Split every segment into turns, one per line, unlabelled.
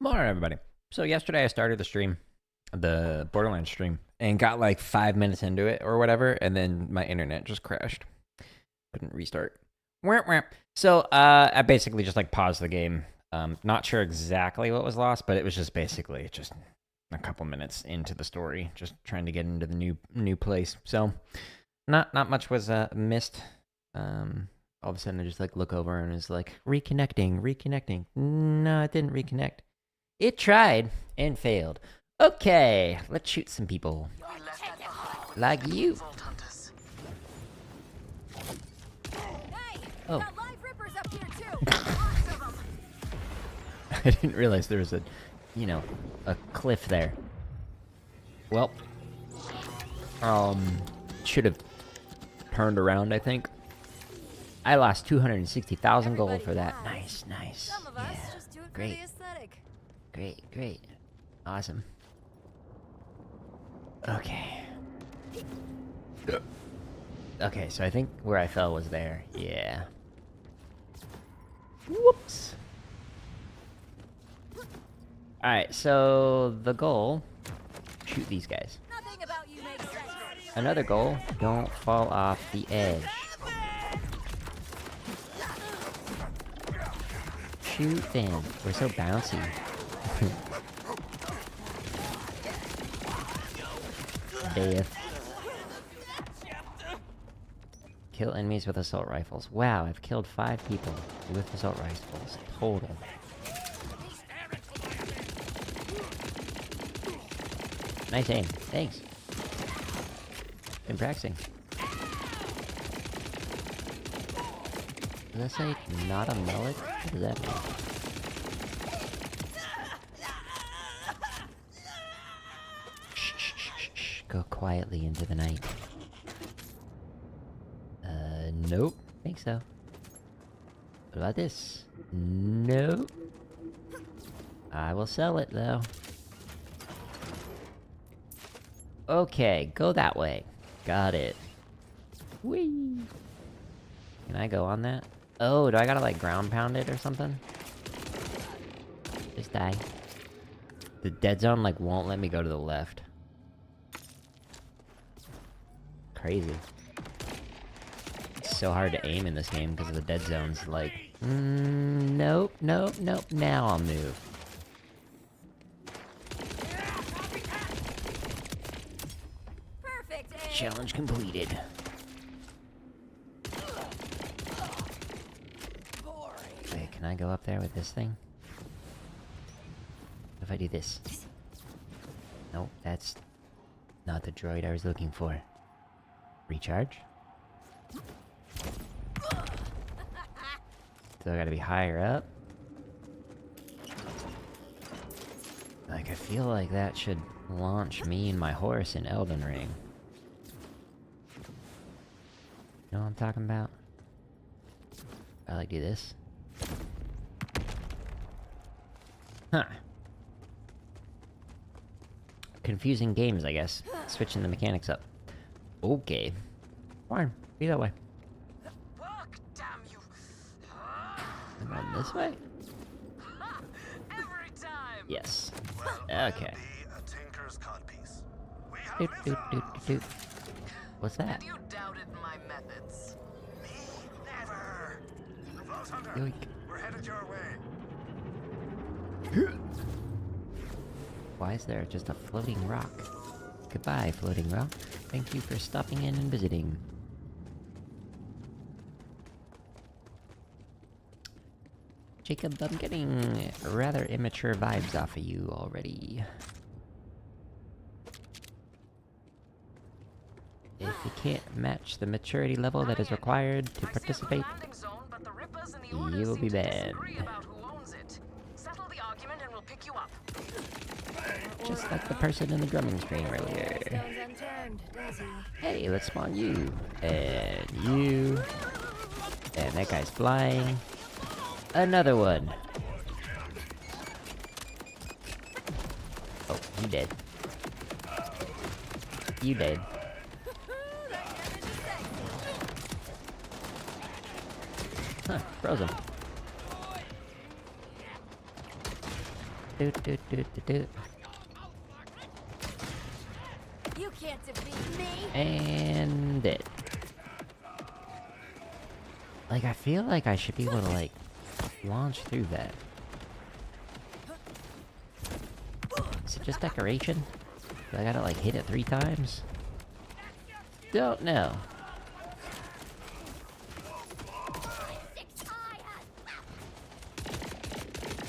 Morning, everybody. So yesterday I started the stream, the Borderlands stream, and got like 5 minutes into it or whatever, and then my internet just crashed. Couldn't restart. So I basically just like paused the game. Not sure exactly what was lost, but it was just basically just a couple minutes into the story, just trying to get into the new place. So not much was missed. All of a sudden I just like look over and it's like reconnecting. No, it didn't reconnect. It tried and failed. Okay, let's shoot some people. Like you. Oh. I didn't realize there was a cliff there. Well, should have turned around, I think. I lost 260,000 gold for that. Nice. Yeah, great. Great. Awesome. Okay. Okay, so I think where I fell was there. Yeah. Whoops. Alright, so the goal... Shoot these guys. Another goal, don't fall off the edge. Shoot them. We're so bouncy. Death. Kill enemies with assault rifles. Wow, I've killed 5 people with assault rifles. Total. Nice aim. Thanks. Been practicing. Does that say not a mullet? What does that mean? Shh. Go quietly into the night. Nope. Think so. What about this? Nope. I will sell it, though. Okay, go that way. Got it. Whee! Can I go on that? Oh, do I gotta like ground pound it or something? Just die. The dead zone like won't let me go to the left. Crazy. It's so hard to aim in this game because of the dead zones. Like, nope. Now I'll move. Challenge completed. Wait, can I go up there with this thing? What if I do this? Nope, that's not the droid I was looking for. Recharge? Still gotta be higher up. Like, I feel like that should launch me and my horse in Elden Ring. You know what I'm talking about? I like do this. Huh. Confusing games, I guess. Switching the mechanics up. Okay. Fine. Be that way.
Fuck, damn you.
Am I this way?
Every time.
Yes.
Well,
Okay.
be a tinker's codpiece. We have
Doot. What's that?
You doubted my methods.
Me? Never. Reverse hunter.
Yoink.
We're headed your way.
Why is there just a floating rock? Goodbye, floating rock. Thank you for stopping in and visiting. Jacob, I'm getting rather immature vibes off of you already. If you can't match the maturity level that is required to participate, you will be banned.
Settle the argument and we'll pick you up.
Just like the person in the drumming stream earlier. Hey, let's spawn you. And you. And that guy's flying. Another one. Oh, you dead. You dead. Huh, frozen. Do, do, do, do, do.
You can't defeat me.
And dead. Like, I feel like I should be able to, like, launch through that. Is it just decoration? Do I gotta, like, hit it 3 times? Don't know.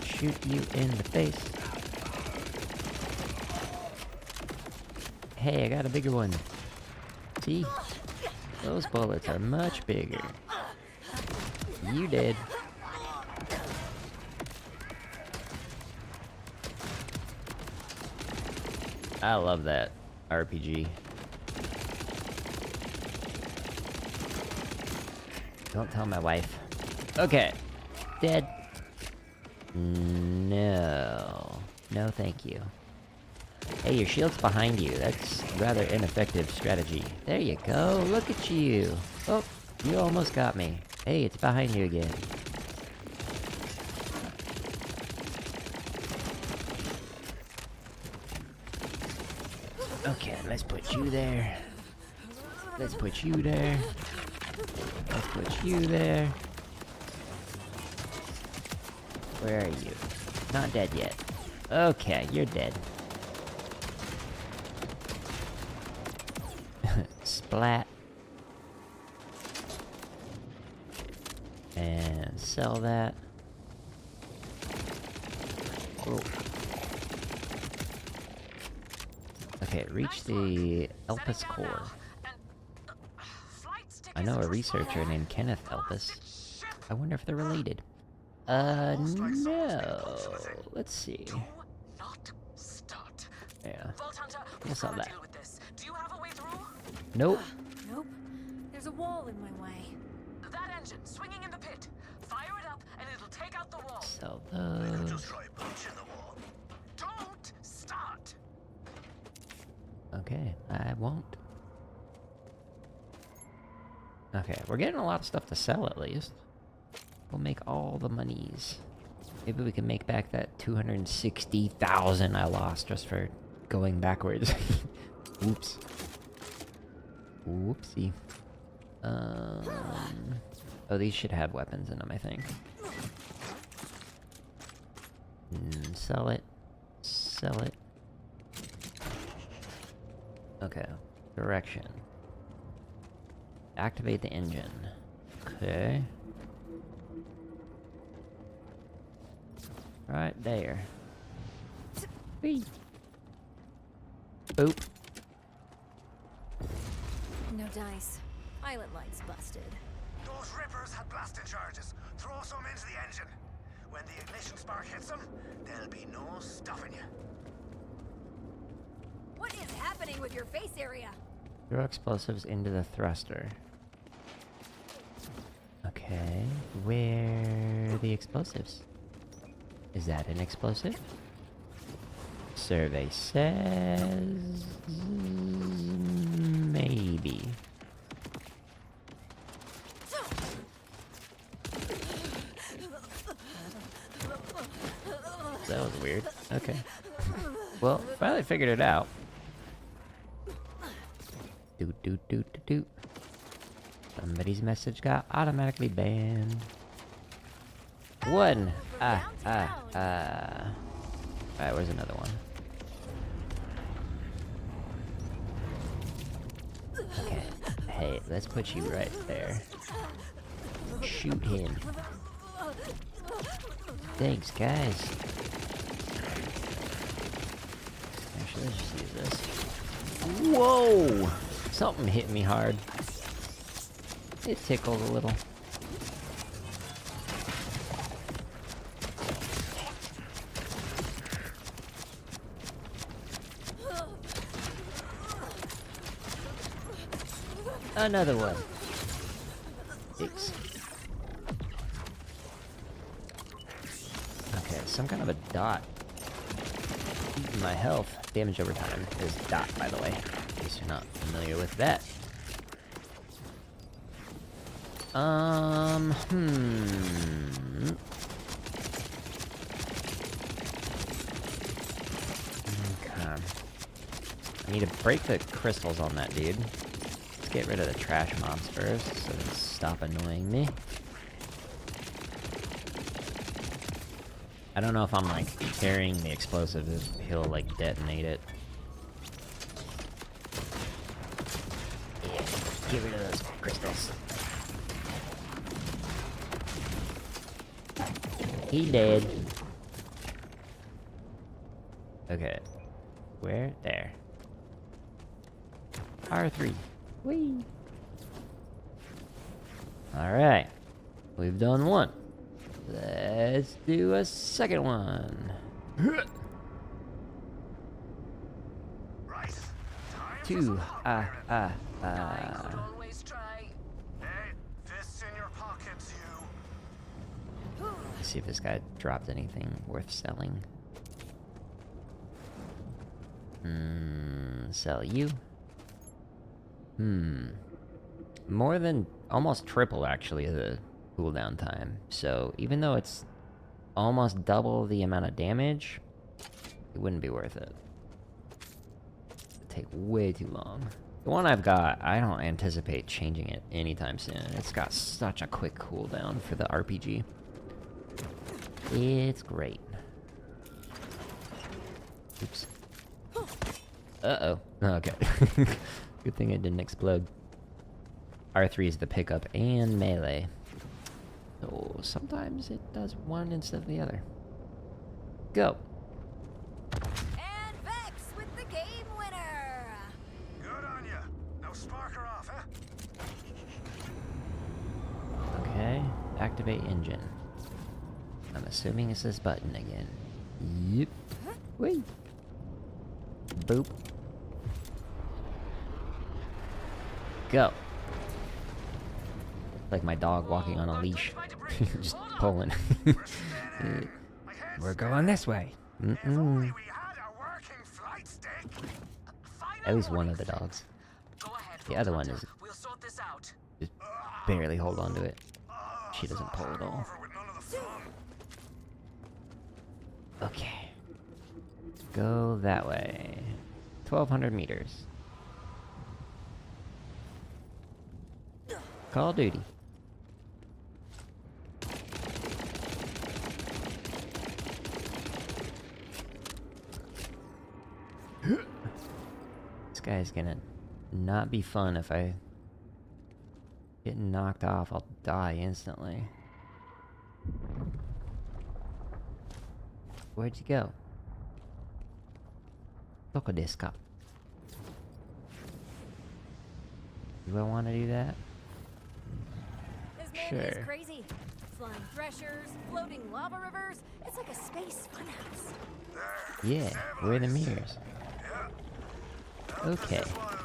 Shoot you in the face. Hey, I got a bigger one. See? Those bullets are much bigger. You did. I love that RPG. Don't tell my wife. Okay. Dead. No. No, thank you. Hey, your shield's behind you. That's rather ineffective strategy. There you go. Look at you. Oh, you almost got me. Hey, it's behind you again. Okay, let's put you there. Let's put you there. Let's put you there. Where are you? Not dead yet. Okay, you're dead. Splat. And sell that. Oh. Okay, reach the Elpis core. I know a researcher named Kenneth Elpis. I wonder if they're related. No. Let's see. Yeah. We'll sell that. Nope.
Nope. There's a wall in my way.
That engine swinging in the pit. Fire it up and it'll take out the wall.
Sell
Just
those.
try punching the wall.
Don't start.
Okay, I won't. Okay, we're getting a lot of stuff to sell at least. We'll make all the monies. Maybe we can make back that 260,000 I lost just for going backwards. Oops. Whoopsie. Oh, these should have weapons in them, I think. Sell it. Sell it. Okay. Direction. Activate the engine. Okay. Right there. Whee! Boop.
No dice. Pilot light's busted.
Those rippers had blasting charges. Throw some into the engine. When the ignition spark hits them, there'll be no stopping you.
What is happening with your face area?
Throw explosives into the thruster. Okay. Where are the explosives? Is that an explosive? Survey says... maybe. That was weird. Okay. Well, finally figured it out. Doot doot doot doot doot. Somebody's message got automatically banned. One. Alright, where's another one? Okay. Hey, let's put you right there. Shoot him. Thanks, guys. Actually, let's just use this. Whoa! Something hit me hard. It tickled a little. Another one. Thanks. Okay, some kind of a dot. Eating my health. Damage over time is dot, by the way. In case you're not familiar with that. I need to break the crystals on that dude. Let's get rid of the trash mobs first, so they stop annoying me. I don't know if I'm like carrying the explosive if he'll like detonate it. Yeah, get rid of those crystals. He dead. Okay. Where? There. R3. Whee! Alright. We've done one. Let's do a second one.
Right. Time for
Two.
some hot wiring.
I could always try.
Hey, fists in your pockets, you.
Let's see if this guy dropped anything worth selling. Sell you. More than almost triple actually the cooldown time. So even though it's almost double the amount of damage, it wouldn't be worth it. It'd take way too long. The one I've got, I don't anticipate changing it anytime soon. It's got such a quick cooldown for the RPG. It's great. Oops. Uh-oh. Okay. Good thing it didn't explode. R3 is the pickup and melee. So sometimes it does one instead of the other. Go.
And Vex with the game winner.
Good on ya. No spark her off, huh?
Okay. Activate engine. I'm assuming it's this button again. Yep. Wait. Boop. Go. Like my dog walking on a leash. Just pulling. We're going this way.
If only we had a working flight stick.
At least one of the dogs.
Go ahead,
The other one
Hunter.
is
We'll sort this out.
just barely hold on to it. She doesn't pull at all.
Over with none of the fun.
Okay. Go that way. 1,200 meters. Call of Duty. This guy's gonna not be fun if I get knocked off. I'll die instantly. Where'd you go? Doko desu ka? Do I want to do that?
This man
Sure.
is crazy. Flying threshers, floating lava rivers. It's like a space funhouse.
Yeah, we're the mirrors. Okay,
This is wild, all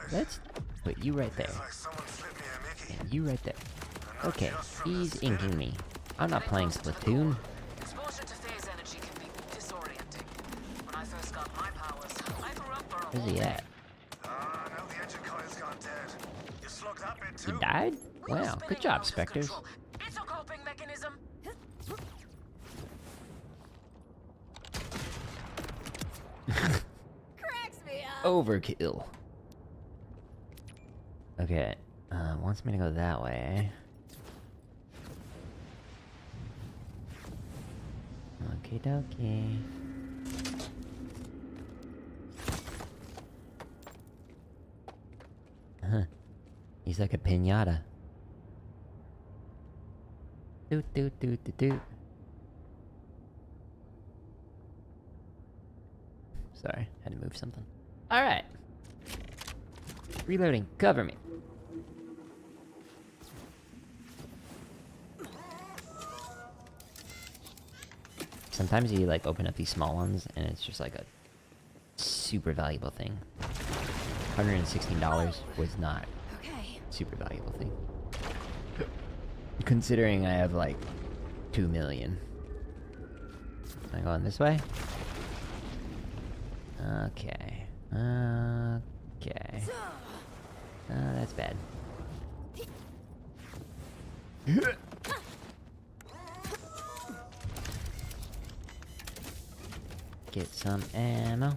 right.
let's put you right there.
Like someone slipped me a Mickey.
And you right there. Okay, he's inking me. I'm not playing Splatoon.
Exposure to phase energy can be disorienting. When I first got my powers, I threw up for a
Where's
whole
he
day.
at?
Ah, now the engine coil's gone dead. You slugged that bit
He
too.
died?
We're
Wow,
spinning
good job,
out of
Spectres.
control. It's a coping mechanism.
Cracks me up.
Overkill. Okay, wants me to go that way. Okie dokie. Huh. He's like a pinata. Doot doot doot doot doot. Sorry, had to move something. Alright. Reloading, cover me. Sometimes you like open up these small ones and it's just like a super valuable thing. $116 was not
Okay.
super valuable thing. Considering I have like 2 million. Am I going this way? Okay. Okay. That's bad. Get some ammo.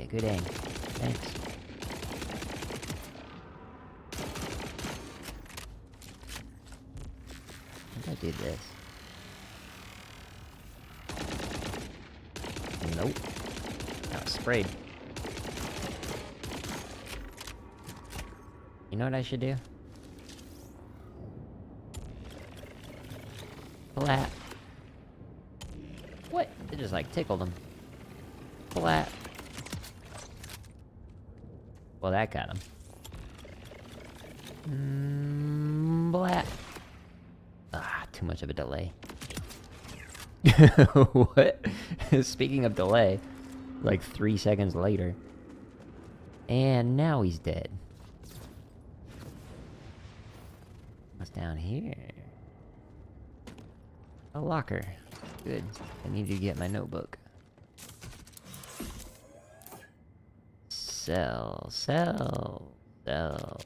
good aim. Thanks. I think I did this. Nope. That was sprayed. You know what I should do? Flat. What? It just like tickled him. Flat. Well, that got him. Blat. Ah, too much of a delay. What? Speaking of delay, like 3 seconds later. And now he's dead. What's down here? A locker. Good. I need to get my notebook. Sell. Sell. Sell.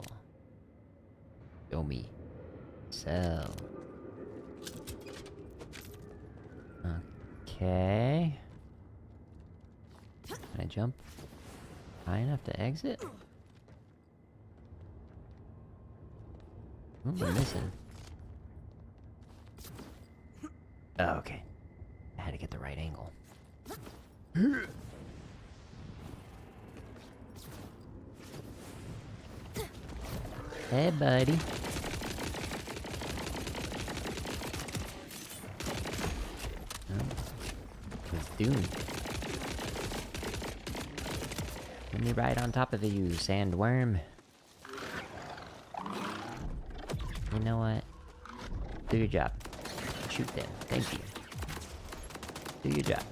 Show me. Sell. Okay. Can I jump high enough to exit? Ooh, I'm missing. Oh, okay. I had to get the right angle. Hey, buddy. It's doomed. Let me ride on top of you, sandworm. You know what? Do your job. Shoot them. Thank you. Do your job.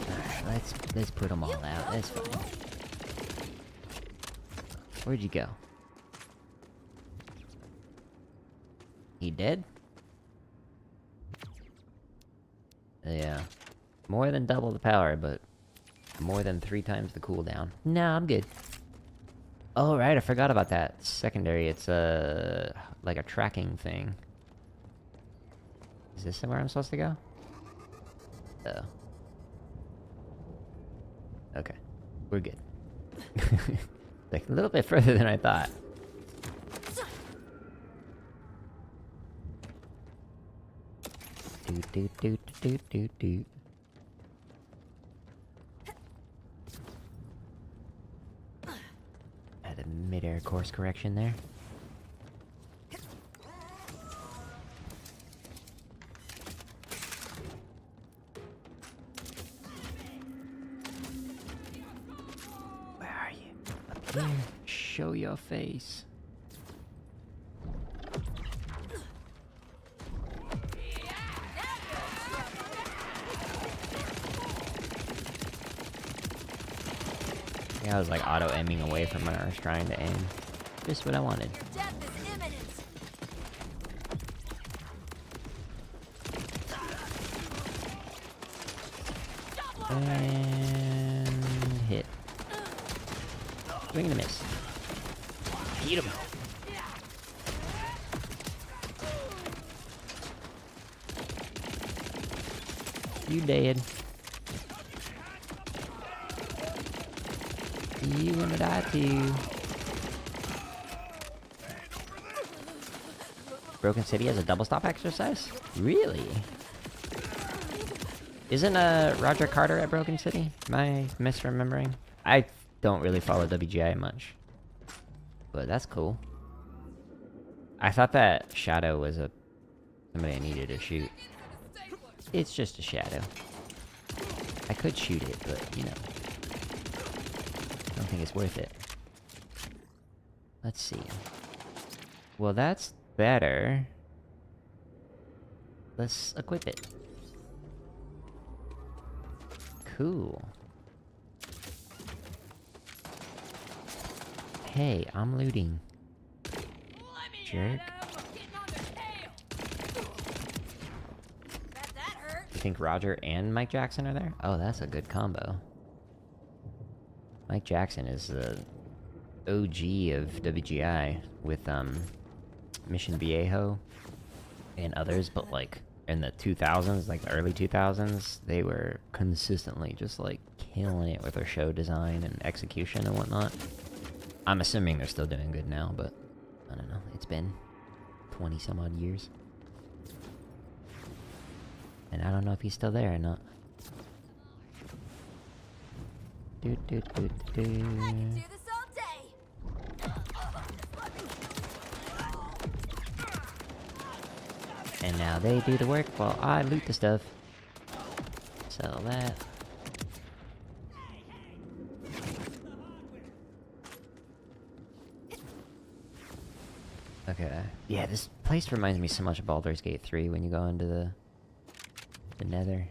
Alright, let's put them all out. That's fine. Where'd you go? He dead? Yeah. More than double the power, but more than 3 times the cooldown. No, I'm good. Oh, right, I forgot about that. Secondary, it's like a tracking thing. Is this somewhere I'm supposed to go? Oh. Okay. We're good. Like, a little bit further than I thought. Doot doot doot doot doot doot. Had a mid-air course correction there. Where are you? Up here. Show your face. I was like auto-aiming away from when I was trying to aim. Just what I wanted.
Your death is imminent.
And hit. Swing and a miss. Eat him. You dead. You gonna die too. Broken City has a double stop exercise? Really? Isn't Roger Carter at Broken City? Am I misremembering? I don't really follow WGI much. But that's cool. I thought that shadow was somebody I needed to shoot. It's just a shadow. I could shoot it, but you know. I don't think it's worth it. Let's see. Well, that's better. Let's equip it. Cool. Hey, I'm looting. Jerk. You think Roger and Mike Jackson are there? Oh, that's a good combo. Mike Jackson is the OG of WGI with Mission Viejo and others, but like in the 2000s, like the early 2000s, they were consistently just like killing it with their show design and execution and whatnot. I'm assuming they're still doing good now, but I don't know. It's been 20 some odd years. And I don't know if he's still there or not.
I can do this all day.
And now they do the work while I loot the stuff. Sell that. Okay. Yeah, this place reminds me so much of Baldur's Gate 3 when you go into the Nether.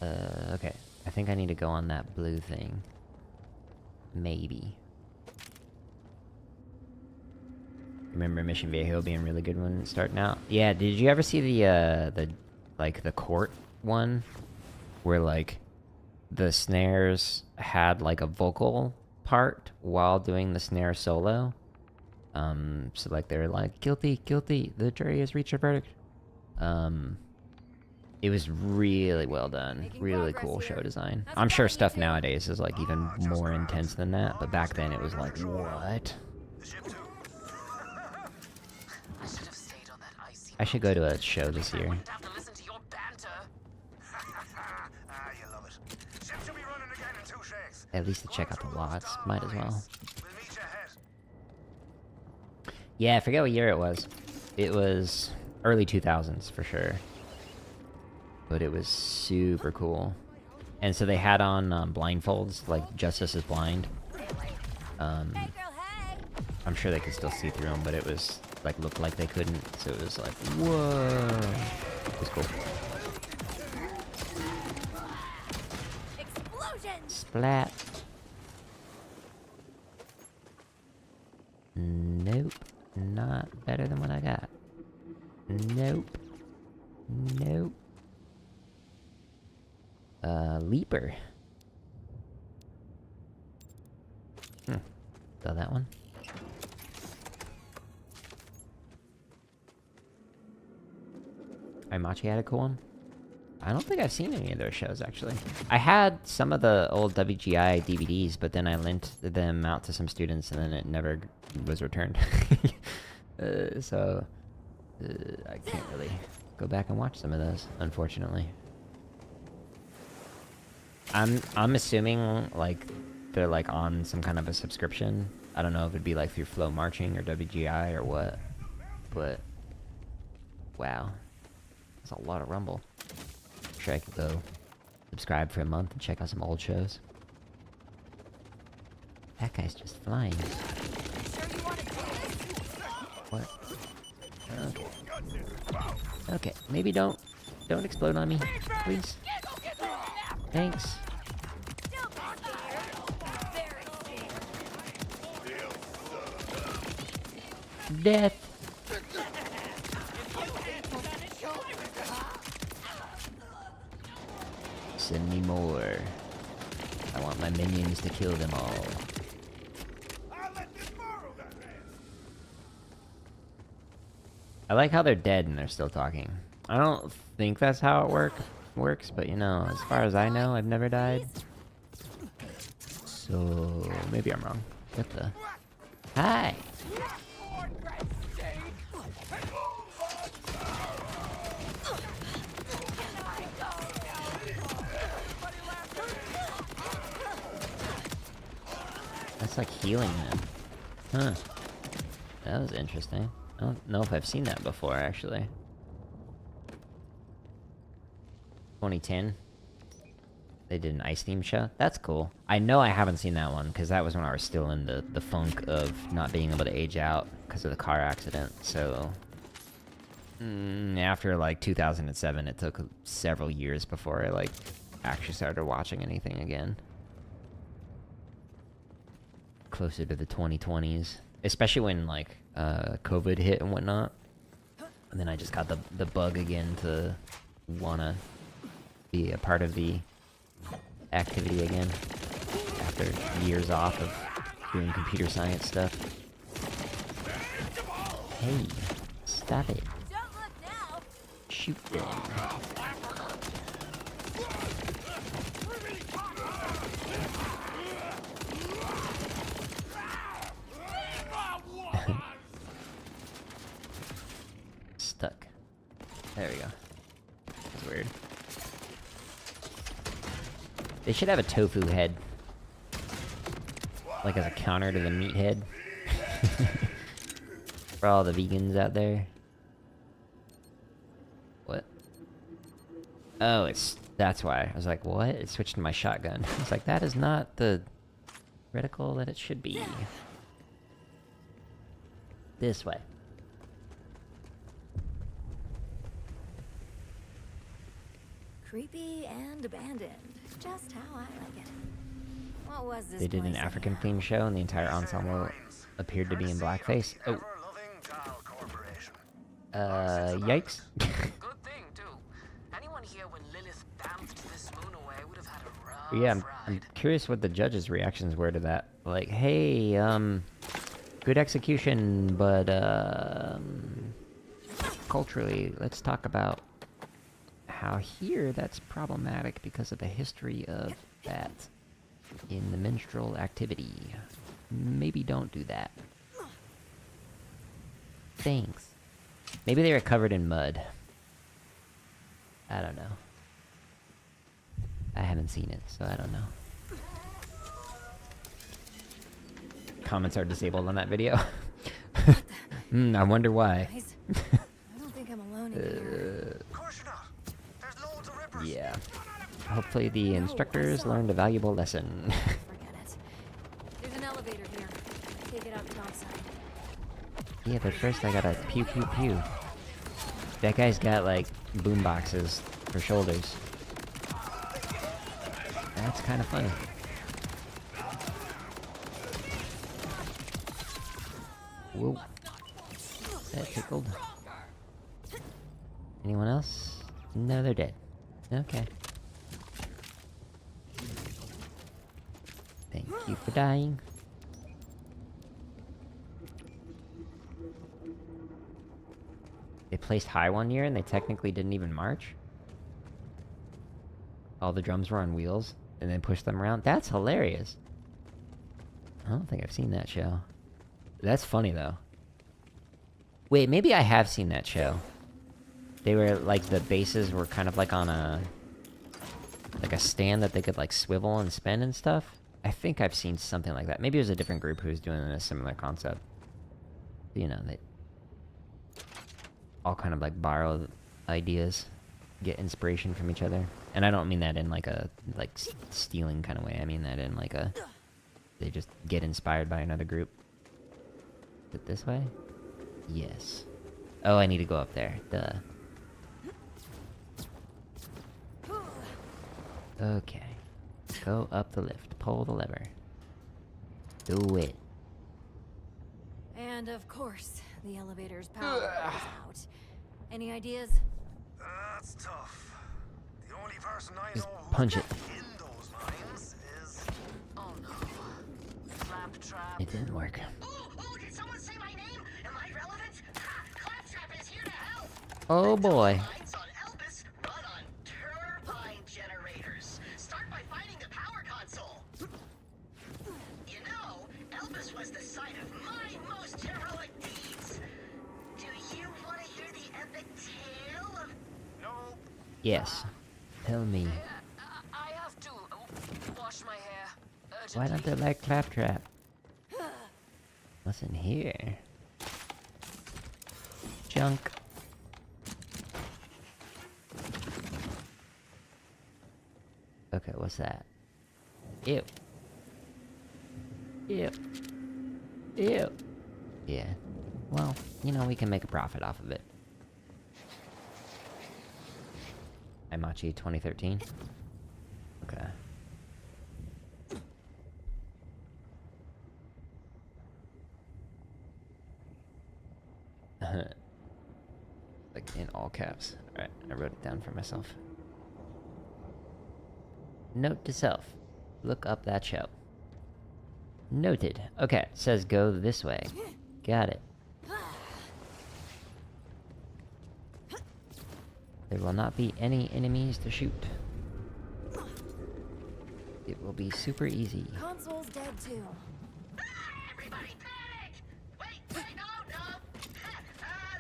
Okay. I think I need to go on that blue thing. Maybe. Remember Mission Viejo being really good when starting out? Yeah, did you ever see the court one? Where, like, the snares had, like, a vocal part while doing the snare solo? So, like, they're like, guilty, guilty, the jury has reached a verdict. It was really well done. Really cool show design. I'm sure stuff nowadays is, like, even more intense than that, but back then it was like, what? I should go to a show this year. At least to check out the lots. Might as well. Yeah, I forget what year it was. It was early 2000s for sure. But it was super cool. And so they had on blindfolds, like Justice is Blind. I'm sure they could still see through them, but it was like looked like they couldn't. So it was like, whoa. It was cool.
Explosion!
Splat. Nope. Not better than what I got. Nope. Nope. Leaper. Saw that one. Imachi had a cool one. I don't think I've seen any of those shows, actually. I had some of the old WGI DVDs, but then I lent them out to some students, and then it never was returned. So I can't really go back and watch some of those, unfortunately. I'm assuming, like, they're, like, on some kind of a subscription. I don't know if it'd be, like, through Flow Marching or WGI or what. But, wow. That's a lot of Rumble. I'm sure I could go subscribe for a month and check out some old shows. That guy's just flying. What? Okay. Okay, maybe don't explode on me, please. Thanks. Death. Send me more. I want my minions to kill them all. I like how they're dead and they're still talking. I don't think that's how it works, but you know, as far as I know, I've never died. So maybe I'm wrong. What the? Hi. That's like healing him. Huh. That was interesting. I don't know if I've seen that before, actually. 2010. They did an ice theme show. That's cool. I know I haven't seen that one, because that was when I was still in the funk of not being able to age out because of the car accident, so... after, like, 2007, it took several years before I, like, actually started watching anything again. Closer to the 2020s. Especially when, like, COVID hit and whatnot. And then I just got the bug again to wanna be a part of the activity again. After years off of doing computer science stuff. Hey, stop it.
Don't look now.
shoot them. Stuck. There we go. That's weird. They should have a tofu head. Like as a counter to the meat head. For all the vegans out there. What? Oh, that's why. I was like, what? It switched to my shotgun. I was like, that is not the reticle that it should be. This way.
Creepy and abandoned. Just how I like it. What was this
They did an
place
African
anyhow?
themed show and the entire ensemble appeared to be in blackface. Oh. Yikes.
Good thing, too. Anyone here when Lilith damped this moon away would have had a rough
Yeah, I'm
ride.
curious what the judges' reactions were to that. Like, hey, good execution, but, culturally, let's talk about how here that's problematic because of the history of that in the menstrual activity. Maybe don't do that. Thanks. Maybe they were covered in mud. I don't know. I haven't seen it, so I don't know. Comments are disabled on that video. I wonder why.
Guys, I don't think I'm alone in here.
Of course you're not. There's loads of rippers.
Yeah. Hopefully the instructors learned a valuable lesson.
Forget it. There's an elevator here. Take it out the dockside.
Yeah, but first I gotta pew pew pew. That guy's got like boom boxes for shoulders. That's kind of funny. Whoa. That tickled. Anyone else? No, they're dead. Okay. Thank you for dying. They placed high one year and they technically didn't even march? All the drums were on wheels and then pushed them around? That's hilarious. I don't think I've seen that show. That's funny though. Wait, maybe I have seen that show. They were like, the bases were kind of like on a... like a stand that they could like swivel and spin and stuff. I think I've seen something like that. Maybe it was a different group who was doing a similar concept. You know, they all kind of like borrow ideas, get inspiration from each other. And I don't mean that in like a stealing kind of way. I mean that in like a, they just get inspired by another group. Is it this way? Yes. Oh, I need to go up there. Duh. Okay. Go up the lift. Pull the lever. Do it.
And of course, the elevator's power is out. Any ideas?
That's tough. The only person I
Just
know who's
punch it.
in those mines is...
Oh no. Claptrap.
It didn't work.
Oh, did someone say my name? Am I relevant? Ha! Claptrap is here to help!
Oh boy.
Mines on Elpis run on turbine generators. Start by finding the power console. You know, Elpis was the site of my most heroic deeds. Do you want to hear the epic tale of... No.
Yes. Tell me.
I have to wash my hair urgently.
Why don't they like Claptrap? What's in here? Junk. Okay, what's that? Ew. Ew. Ew. Yeah. Well, you know, we can make a profit off of it. Imachi 2013? Okay. Like in all caps. Alright, I wrote it down for myself. Note to self. Look up that show. Noted. Okay, says go this way. Got it. There will not be any enemies to shoot. It will be super easy.
Console's dead too.
Everybody panic! Wait, no!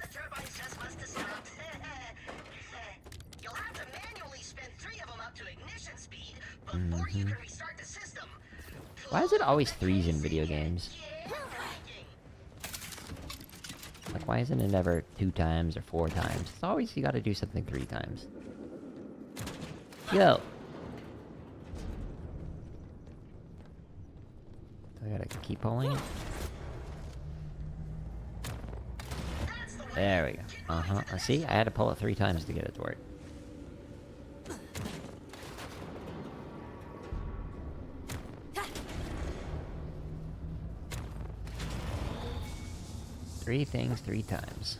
The turbines just must have stopped. You'll have to manually spin 3 of them up to ignition speed before you can restart the system.
Why is it always 3s in video games? Like, why isn't it ever 2 times or 4 times? It's always you gotta do something 3 times. Yo! I gotta keep pulling it. There we go. See? I had to pull it 3 times to get it to work. Three things 3 times.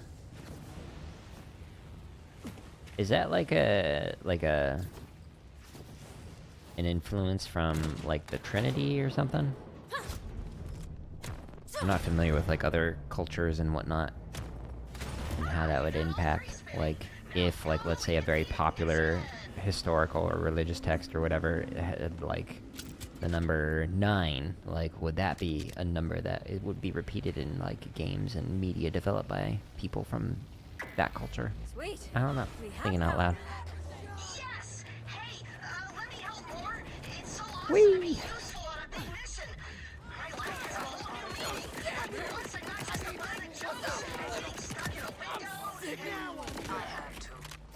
Is that like an influence from like the Trinity or something? I'm not familiar with like other cultures and whatnot, and how that would impact, like, if, like, let's say a very popular historical or religious text or whatever had like the number 9, like, would that be a number that it would be repeated in like games and media developed by people from that culture?
Sweet.
I don't know.
We have
Thinking out loud.
Yes! Hey, let me help more. It's so awesome
Whee!
to be useful on a big mission. My life has a whole new meaning. Once I'm not just a button that jumps, getting stuck in a window.
I have to.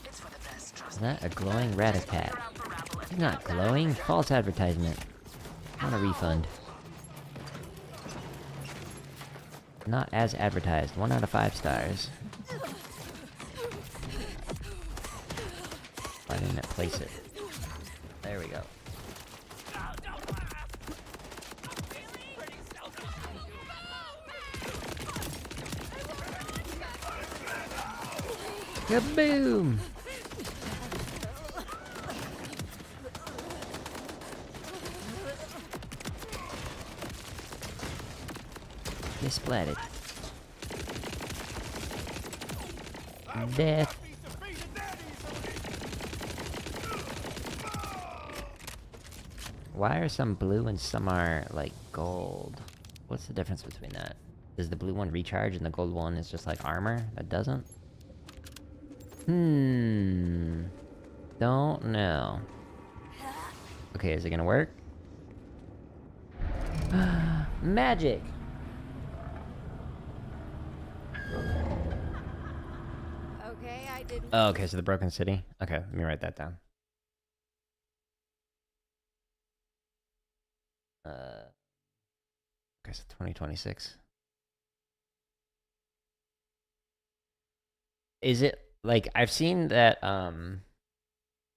It's for the best, trust
Is
me.
that a glowing Ratatat? He's not glowing. False advertisement. I want a refund. Not as advertised. 1 out of 5 stars. Why didn't it place it? There we go. Kaboom! Get splatted. Death. Why are some blue and some are, like, gold? What's the difference between that? Does the blue one recharge and the gold one is just like armor? That doesn't? Don't know. Okay, is it gonna work? Magic!
Okay, I didn't.
Oh, okay, so the Broken City? Okay, let me write that down. Okay, so 2026. Is it, like, I've seen that,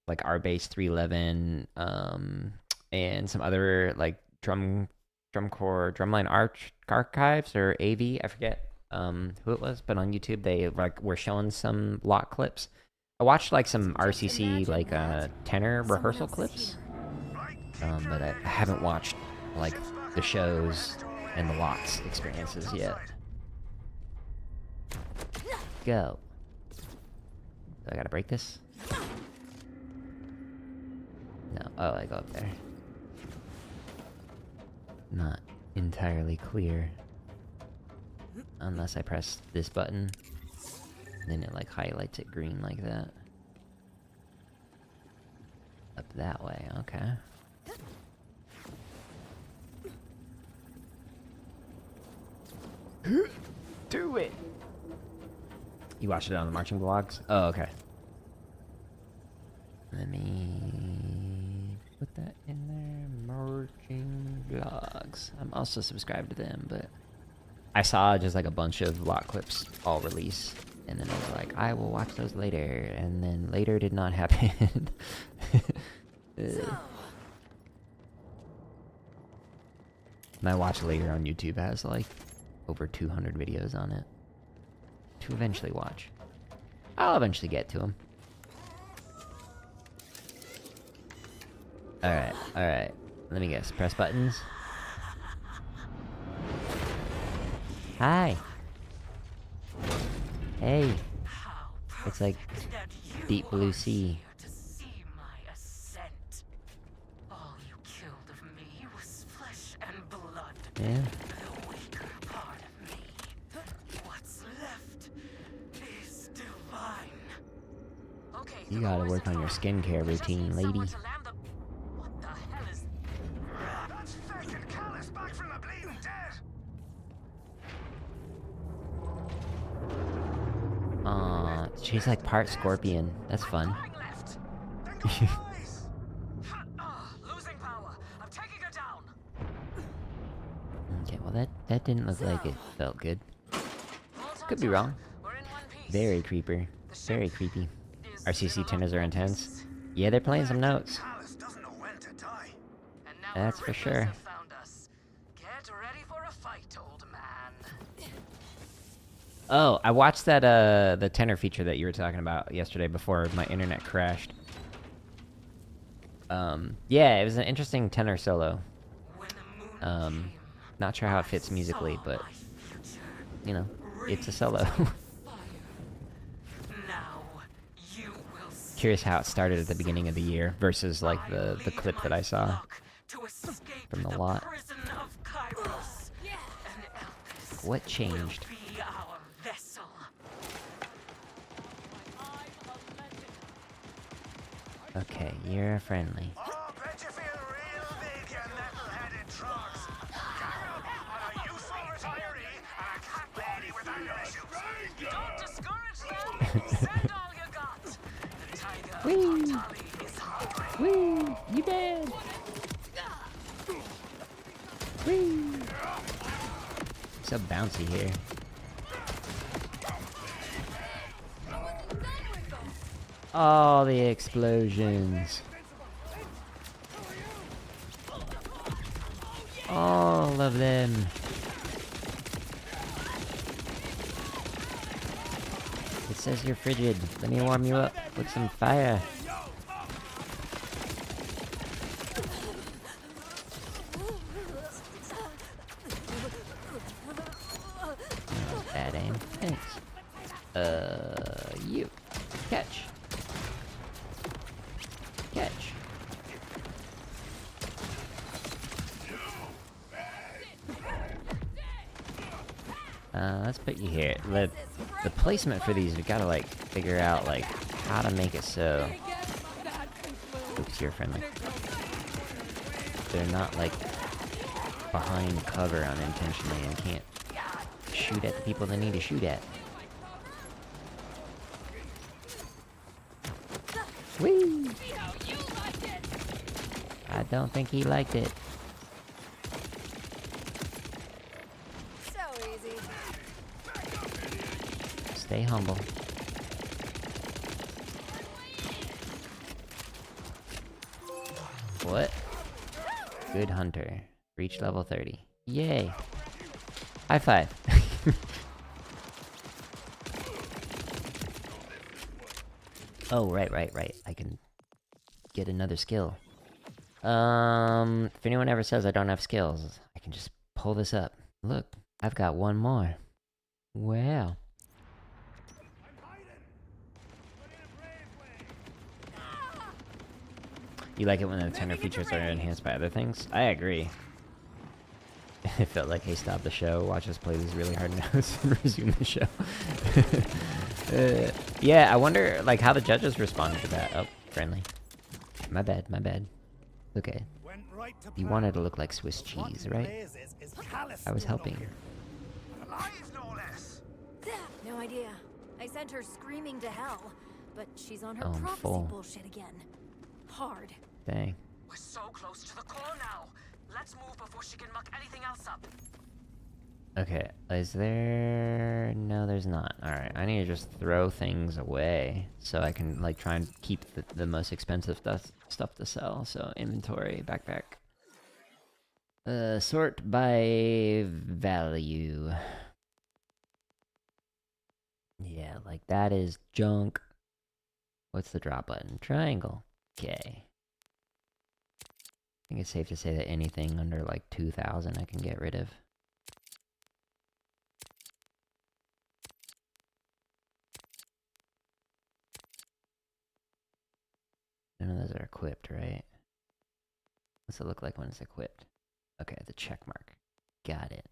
like, R-Base 311, and some other, like, Drumline Archives, or AV, I forget, who it was, but on YouTube, they, like, were showing some lock clips. I watched, like, some RCC, like, tenor rehearsal clips, but I haven't watched, like, the shows and the locks experiences yet. Go. Do I gotta break this? No. Oh, I go up there. Not entirely clear. Unless I press this button. Then it, like, highlights it green like that. Up that way, okay. Do it! You watched it on the marching vlogs? Oh, okay. Let me put that in there. Marching vlogs. I'm also subscribed to them, but I saw just like a bunch of lock clips all release, and then I was like, I will watch those later, and then later did not happen. My watch later on YouTube has like over 200 videos on it to eventually watch. I'll eventually get to them. Alright, alright. Let me guess. Press buttons. Hi. Hey. It's like deep blue sea.
Here to see my ascent. All you killed of me was flesh and blood.
Yeah.
The weaker part of me. What's left is divine. Okay,
You
the
gotta
boys
work
are
on your
fine.
skincare
We just
routine,
need
lady.
someone to land the... What the hell is...
That's fucking Callus back from the bleeding dead.
She's like part scorpion. That's fun.
Going left.
Then go eyes.
Losing power. I'm taking her down.
Okay, well that didn't look like it felt good.
All
Could
time's
be
up.
wrong.
We're in one piece.
Very creeper. Very creepy.
Is
RCC
in a lot
tenors are
more
intense.
pieces.
Yeah, they're playing some notes.
Callus doesn't know when to die.
And now
That's
the
for
Ruthless
sure.
have found us. Get ready for a fight, old man.
Oh, I watched that the tenor feature that you were talking about yesterday before my internet crashed. Yeah, it was an interesting tenor solo.
When the moon came,
Not sure how it fits musically,
saw
but
my future.
you know, it's a solo.
Fire. Now you will see
Curious how it started at the beginning of the year versus like the
lead
clip that
my
I saw
flock to escape
from the lot.
prison of Kairos. And Elvis
What changed?
will be our vessel.
Okay, you're friendly.
Oh, bet you feel real big, you metal-headed trogs. I'm a useful retiree and a cat lady with ammunition.
Don't discourage them. Send all you got. The tiger
Whee!
Tali is hungry.
Woo! You dead! Woo! So bouncy here. All the explosions. All of them. It says you're frigid. Let me warm you up with some fire. Bad aim. Thanks. You. Catch. Catch. Let's put you here. The placement for these, we gotta like figure out like how to make it so. Oops, you're friendly. They're not like behind cover unintentionally and can't shoot at the people they need to shoot at. Whee! I don't think he liked it.
So easy.
Stay humble. What? Good hunter. Reach level 30. Yay. High five. Oh, right. I can get another skill. If anyone ever says I don't have skills, I can just pull this up. Look, I've got one more. Wow. You like it when the tenor features are enhanced by other things? I agree. It felt like, hey, stop the show, watch us play these really hard notes, and resume the show. Yeah, I wonder, like, how the judges responded to that. Oh, friendly. My bad. Okay. You wanted to look like Swiss cheese, right? I was helping.
Alive, no less.
No idea. I sent her screaming to hell, but she's on her
Oh, I'm
prophecy
full.
bullshit again. Hard.
Dang.
We're so close to the core now. Let's move before she can muck anything else up.
Okay, is there... No, there's not. Alright, I need to just throw things away so I can, like, try and keep the most expensive stuff to sell. So, inventory, backpack. Sort by value. Yeah, like, that is junk. What's the drop button? Triangle. Okay. I think it's safe to say that anything under, like, 2,000 I can get rid of. None of those are equipped, right? What's it look like when it's equipped? Okay, the check mark. Got it.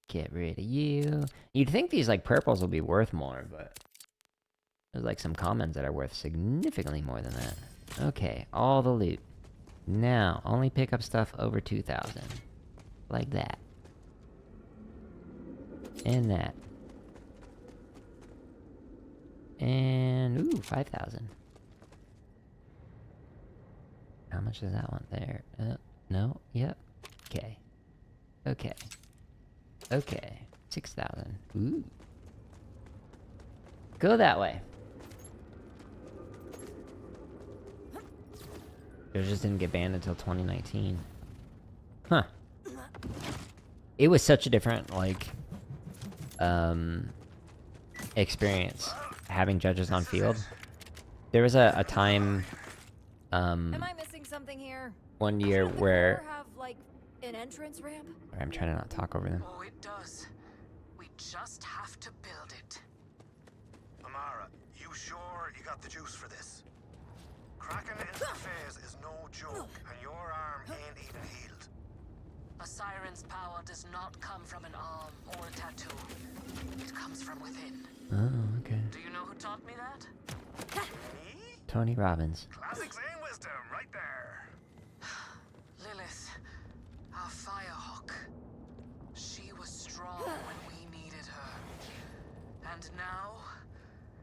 Get rid of you. You'd think these like purples will be worth more, but there's like some commons that are worth significantly more than that. Okay, all the loot. Now, only pick up stuff over 2,000. Like that. And that. And, ooh, 5,000. How much is that one there? No, yep. Okay. Okay. Okay. 6,000. Ooh. Go that way. It just didn't get banned until 2019. Huh. It was such a different, like, experience having judges on field. There was a time,
Am I missing something here?
one year
Doesn't the
where...
core have like an entrance ramp?
I'm trying to not talk over them.
Oh, it does. We just have to build it.
Amara, you sure you got the juice for this? Cracking into the phase is no joke, and your arm ain't even healed.
A siren's power does not come from an arm or a tattoo. It comes from within.
Oh, okay.
Do you know who taught me that?
Me?
Tony Robbins.
Classic Zane wisdom, right there.
Lilith, our firehawk. She was strong when we needed her. And now,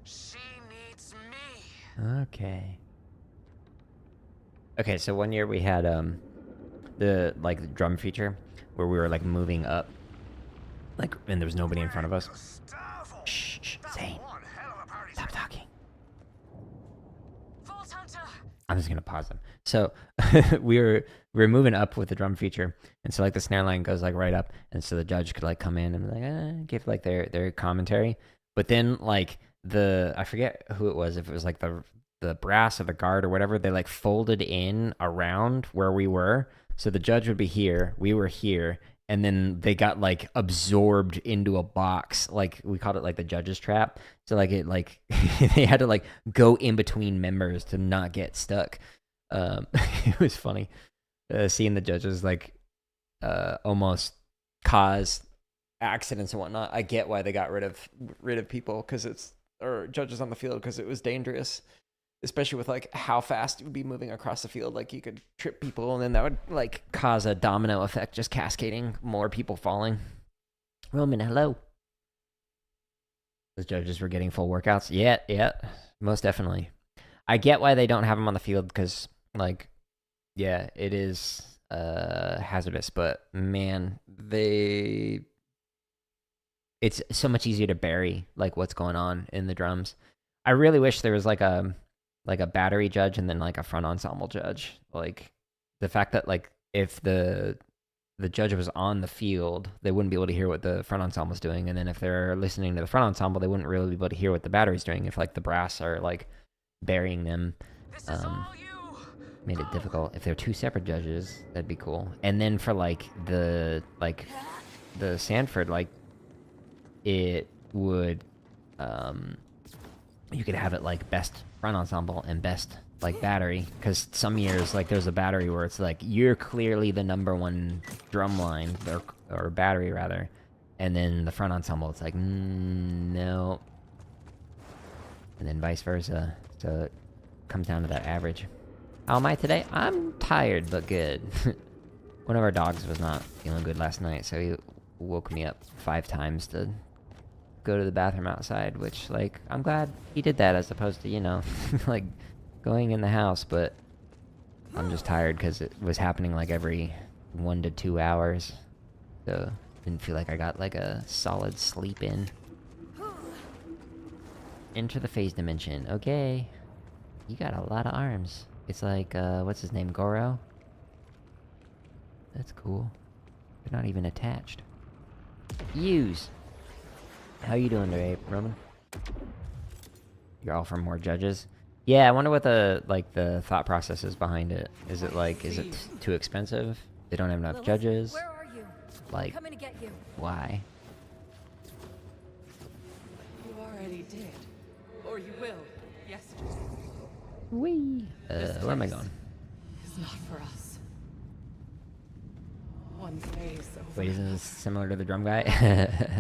she needs me.
Okay. Okay, so one year we had, the, like, the drum feature where we were, like, moving up. Like, and there was nobody in front of us.
Gustavo.
Shh, shh,
That's
Zane.
one hell of a party
Stop
trick.
talking.
Vault Hunter!
I'm just gonna pause them. So we were moving up with the drum feature, and so like the snare line goes like right up, and so the judge could like come in and be like give like their commentary. But then like I forget who it was, if it was like the brass or the guard or whatever, they like folded in around where we were, so the judge would be here, we were here, and then they got like absorbed into a box, like we called it like the judge's trap. So like it like they had to like go in between members to not get stuck. It was funny seeing the judges like almost cause accidents and whatnot. I get why they got rid of people or judges on the field, because it was dangerous, especially with like how fast you would be moving across the field. Like you could trip people, and then that would like cause a domino effect, just cascading, more people falling. Roman, hello. The judges were getting full workouts. Yeah, most definitely. I get why they don't have them on the field, because like, yeah, it is hazardous, but man, it's so much easier to bury like what's going on in the drums. I really wish there was like a battery judge and then like a front ensemble judge. Like the fact that like if the judge was on the field, they wouldn't be able to hear what the front ensemble is doing, and then if they're listening to the front ensemble, they wouldn't really be able to hear what the battery's doing if like the brass are like burying them.
This is all you!
Made it difficult. If they're two separate judges, that'd be cool. And then for like the Sanford, like it would you could have it like best front ensemble and best like battery, because some years like there's a battery where it's like you're clearly the number one drum line or battery rather, and then the front ensemble it's like no, and then vice versa. So it comes down to that average. How am I today? I'm tired but good. One of our dogs was not feeling good last night, so he woke me up 5 times to go to the bathroom outside, which like I'm glad he did that as opposed to, you know, like going in the house. But I'm just tired because it was happening like every 1 to 2 hours, so didn't feel like I got like a solid sleep in. Enter the phase dimension. Okay, you got a lot of arms. It's like what's his name, Goro? That's cool. They're not even attached. Use. How you doing today, Roman? You're all for more judges? Yeah, I wonder what the thought process is behind it. Is it like, is it too expensive? They don't have enough
Lilith,
judges?
Where are you?
Like,
Coming to get you.
why?
You are
already did. Or you will, yesterday.
Wee. Where am I going?
It's not for us. One phase over.
Wait, isn't this similar to the drum guy?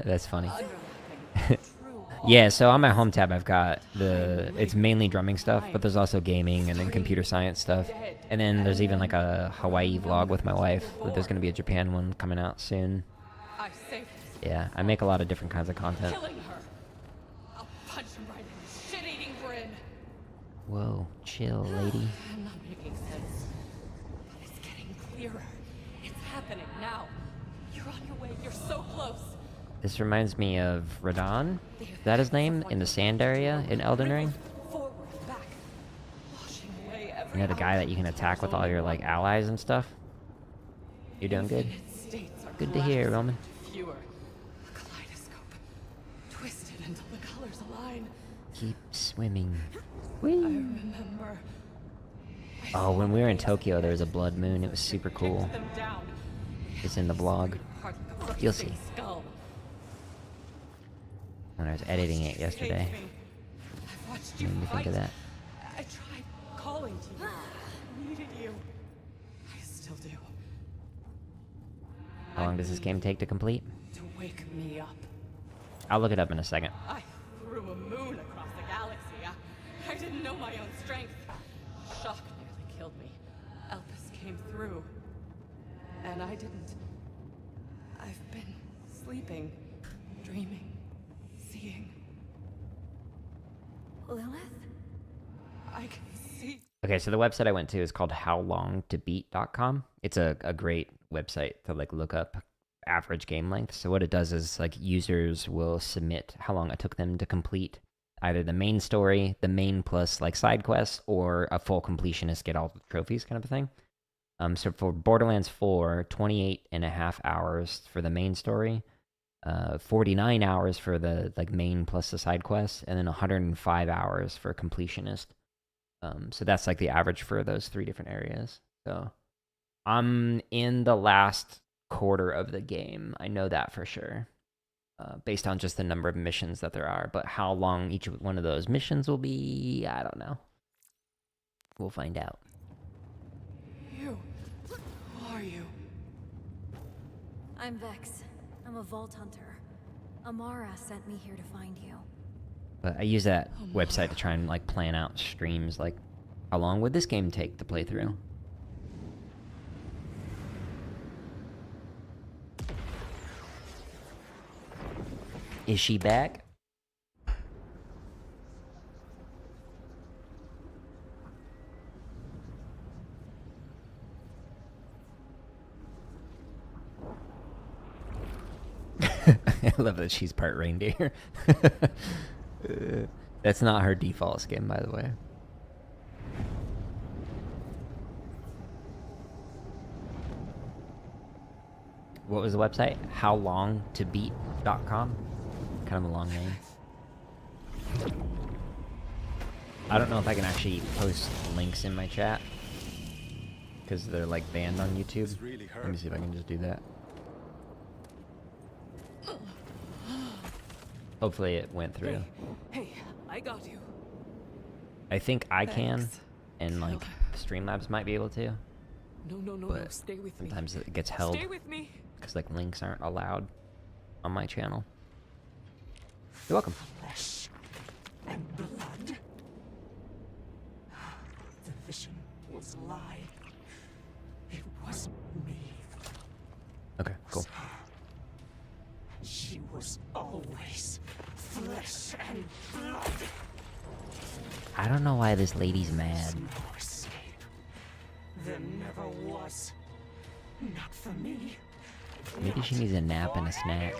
That's funny.
Unwrapping true
Yeah, so on my home tab, I've got it's mainly drumming stuff, but there's also gaming and then computer science stuff. And then there's even like a Hawaii vlog with my wife, but there's going to be a Japan one coming out soon.
I saved
Yeah, I make a lot of different kinds of content.
killing her. I'll punch him right in his shit-eating grin.
Whoa, chill, lady.
I'm not making sense. But it's getting clearer. It's happening now. You're on your way. You're so close.
This reminds me of Radon. Is that his name? In the sand area in Elden Ring?
Forward, back. Washing away every
You know, the guy that you can attack with all your, like, allies and stuff? You doing good?
states are
Good to hear,
collapsing
Roman.
into fewer. A kaleidoscope. Twisted until the colors align.
Keep swimming.
I remember.
Oh, when we were in Tokyo, there was a blood moon. It was super cool.
Kicked them down.
It's in the vlog.
Part of the
You'll
rusting
see.
Skull.
When I was editing it yesterday.
I've watched you
Made me think of
fight.
that.
I tried calling to you. I needed you. I still do.
How long does this game take to complete?
To wake me up.
I'll look it up in a second.
I threw a moon across the galaxy. I didn't know my own strength. Shock nearly killed me. Elpis came through. And I didn't. I've been sleeping, dreaming, seeing.
Lilith?
I can see.
Okay, so the website I went to is called howlongtobeat.com. It's a great website to like look up average game length. So what it does is like users will submit how long it took them to complete either the main story, the main plus like side quests, or a full completionist get all the trophies kind of a thing. So for Borderlands 4, 28 and a half hours for the main story, 49 hours for the like main plus the side quests, and then 105 hours for completionist. So that's like the average for those 3 different areas. So I'm in the last quarter of the game. I know that for sure. Based on just the number of missions that there are. But how long each one of those missions will be, I don't know. We'll find out.
You. Who are you?
I'm Vex. I'm a vault hunter. Amara sent me here to find you.
But I use that website to try and like plan out streams. Like, how long would this game take to play through? Is she back? I love that she's part reindeer. That's not her default skin, by the way. What was the website? Howlongtobeat.com? Kind of a long name. I don't know if I can actually post links in my chat because they're like banned on YouTube. Let me see if I can just do that. Hopefully it went through.
Hey, I got you.
I think I can,
Thanks.
and like Streamlabs might be able to,
No,
but
stay with me.
sometimes it gets held
Stay with me.
because like links aren't allowed on my channel. You're welcome.
Flesh and blood. The vision was a lie. It wasn't me.
Okay, cool.
She was always flesh and blood.
I don't know why this lady's mad.
No escape. There never was. Not for me.
Maybe she needs a nap and a snack.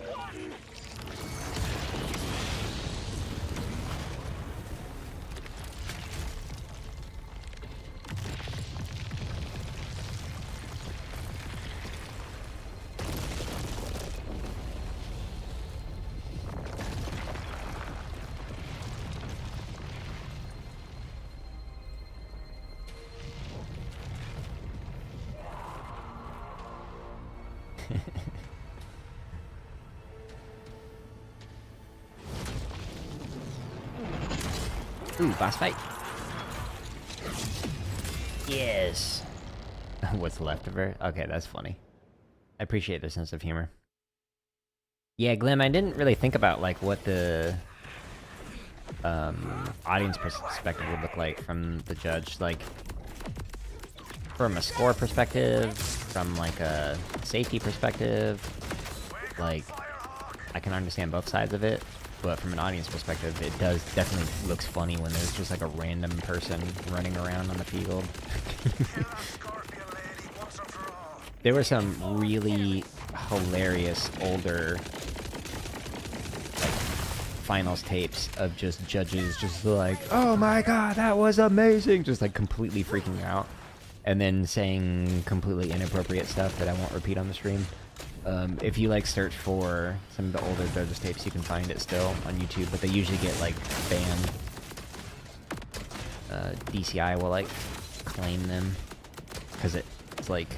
Ooh, boss fight. Yes. What's left of her? Okay, that's funny. I appreciate their sense of humor. Yeah, Glim, I didn't really think about like what the audience perspective would look like from the judge. Like, from a score perspective, from like a safety perspective, like, I can understand both sides of it, but from an audience perspective, it does definitely looks funny when there's just like a random person running around on the field. There were some really hilarious older like finals tapes of just judges just like, oh my god, that was amazing, just like completely freaking out, and then saying completely inappropriate stuff that I won't repeat on the stream. If you like search for some of the older judges tapes, you can find it still on YouTube, but they usually get like banned. DCI will like claim them because it's like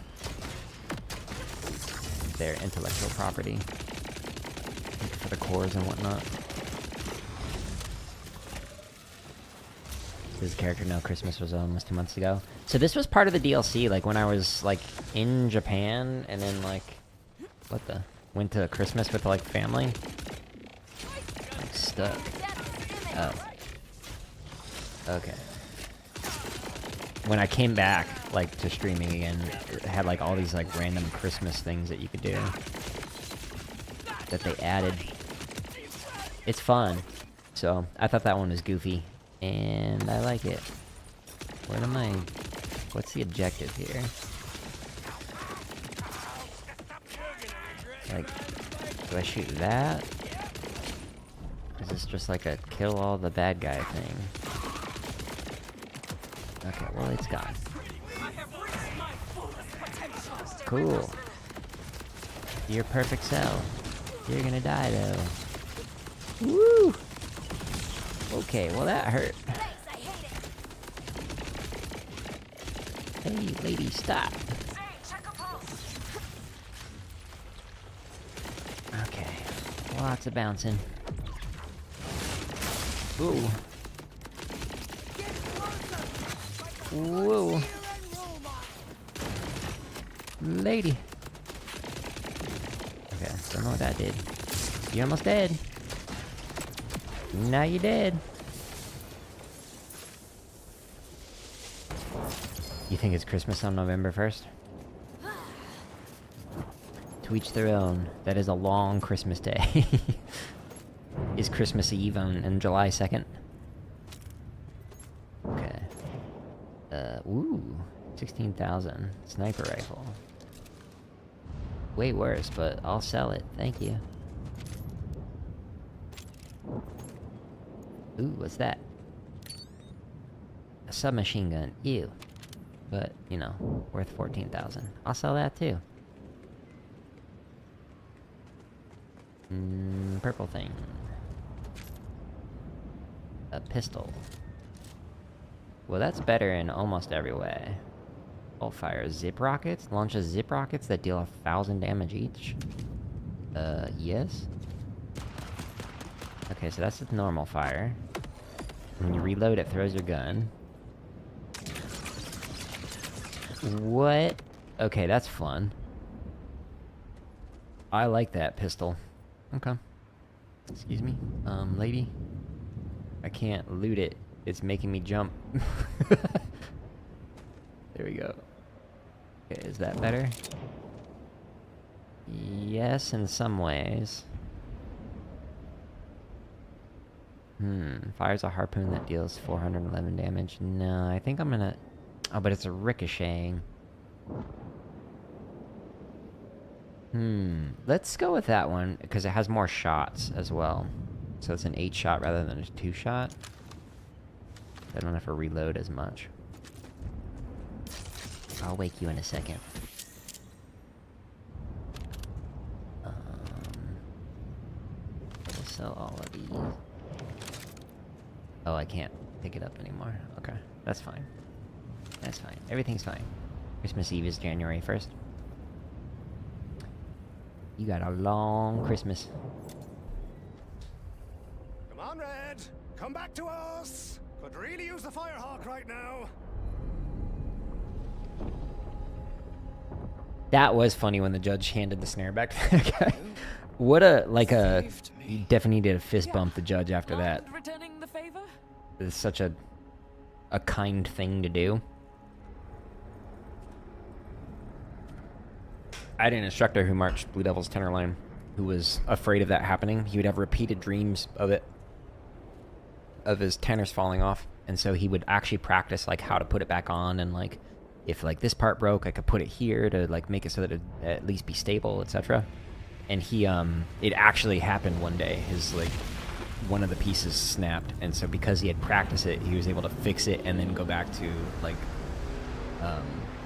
their intellectual property for the cores and whatnot. Does the character know Christmas was almost 2 months ago? So this was part of the DLC, like when I was like in Japan and then like went to Christmas with like family. Like, stuck. Oh. Okay. When I came back like to streaming again, it had like all these like random Christmas things that you could do that they added. It's fun. So I thought that one was goofy and I like it. What's the objective here? Like, do I shoot that? Is this just like a kill all the bad guy thing? Okay, well it's gone. Cool. Your perfect cell. You're gonna die though. Woo! Okay, well that hurt. Hey, lady, stop. Okay, lots of bouncing. Ooh. Whoa. Lady. Okay, don't know what that did. You're almost dead. Now you're dead. You think it's Christmas on November 1st? To each their own. That is a long Christmas day. Is Christmas Eve on July 2nd? Okay. Ooh. 16,000. Sniper rifle. Way worse, but I'll sell it. Thank you. Ooh, what's that? A submachine gun. Ew. But, you know, worth 14,000. I'll sell that too. Purple thing. A pistol. Well, that's better in almost every way. All fire zip rockets. Launches zip rockets that deal 1,000 damage each. Yes. Okay, so that's the normal fire. When you reload, it throws your gun. What? Okay, that's fun. I like that pistol. Okay. Excuse me, lady. I can't loot it. It's making me jump. There we go. Okay, is that better? Yes, in some ways. Fires a harpoon that deals 411 damage. No, I think I'm gonna... Oh, but it's a ricocheting. Let's go with that one, because it has more shots as well. So it's an 8-shot rather than a 2-shot. I don't have to reload as much. I'll wake you in a second. We'll sell all of these. Oh, I can't pick it up anymore. Okay, that's fine. That's fine. Everything's fine. Christmas Eve is January 1st. You got a long Christmas.
Come on, Red. Come back to us. Could really use the Firehawk right now.
That was funny when the judge handed the snare back to that guy. What a, like a, you definitely did a fist bump the judge after that.
Returning the favor?
It's such a kind thing to do. I had an instructor who marched Blue Devil's tenor line who was afraid of that happening. He would have repeated dreams of it, of his tenors falling off, and so he would actually practice like how to put it back on, and like if like this part broke, I could put it here to like make it so that it at least be stable, etc. And he it actually happened one day. His like one of the pieces snapped, and so because he had practiced it, he was able to fix it and then go back to like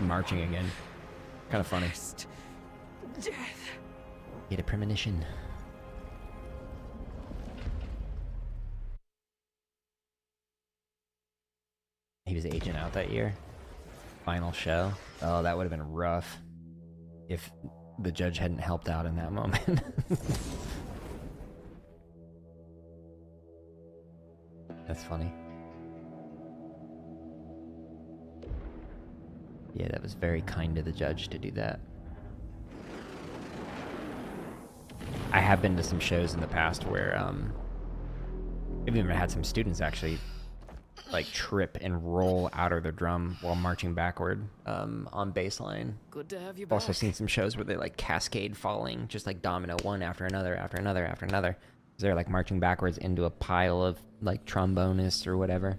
marching again. Kind of funny.
Death.
He had a premonition. He was agent out that year. Final show. Oh, that would have been rough if the judge hadn't helped out in that moment. That's funny. Yeah, that was very kind of the judge to do that. I have been to some shows in the past where I've even had some students actually like trip and roll out of their drum while marching backward on bass line.
Good to have you
I've
back.
also seen some shows where they like cascade falling, just like domino, one after another, after another, after another. They're like marching backwards into a pile of like trombonists or whatever.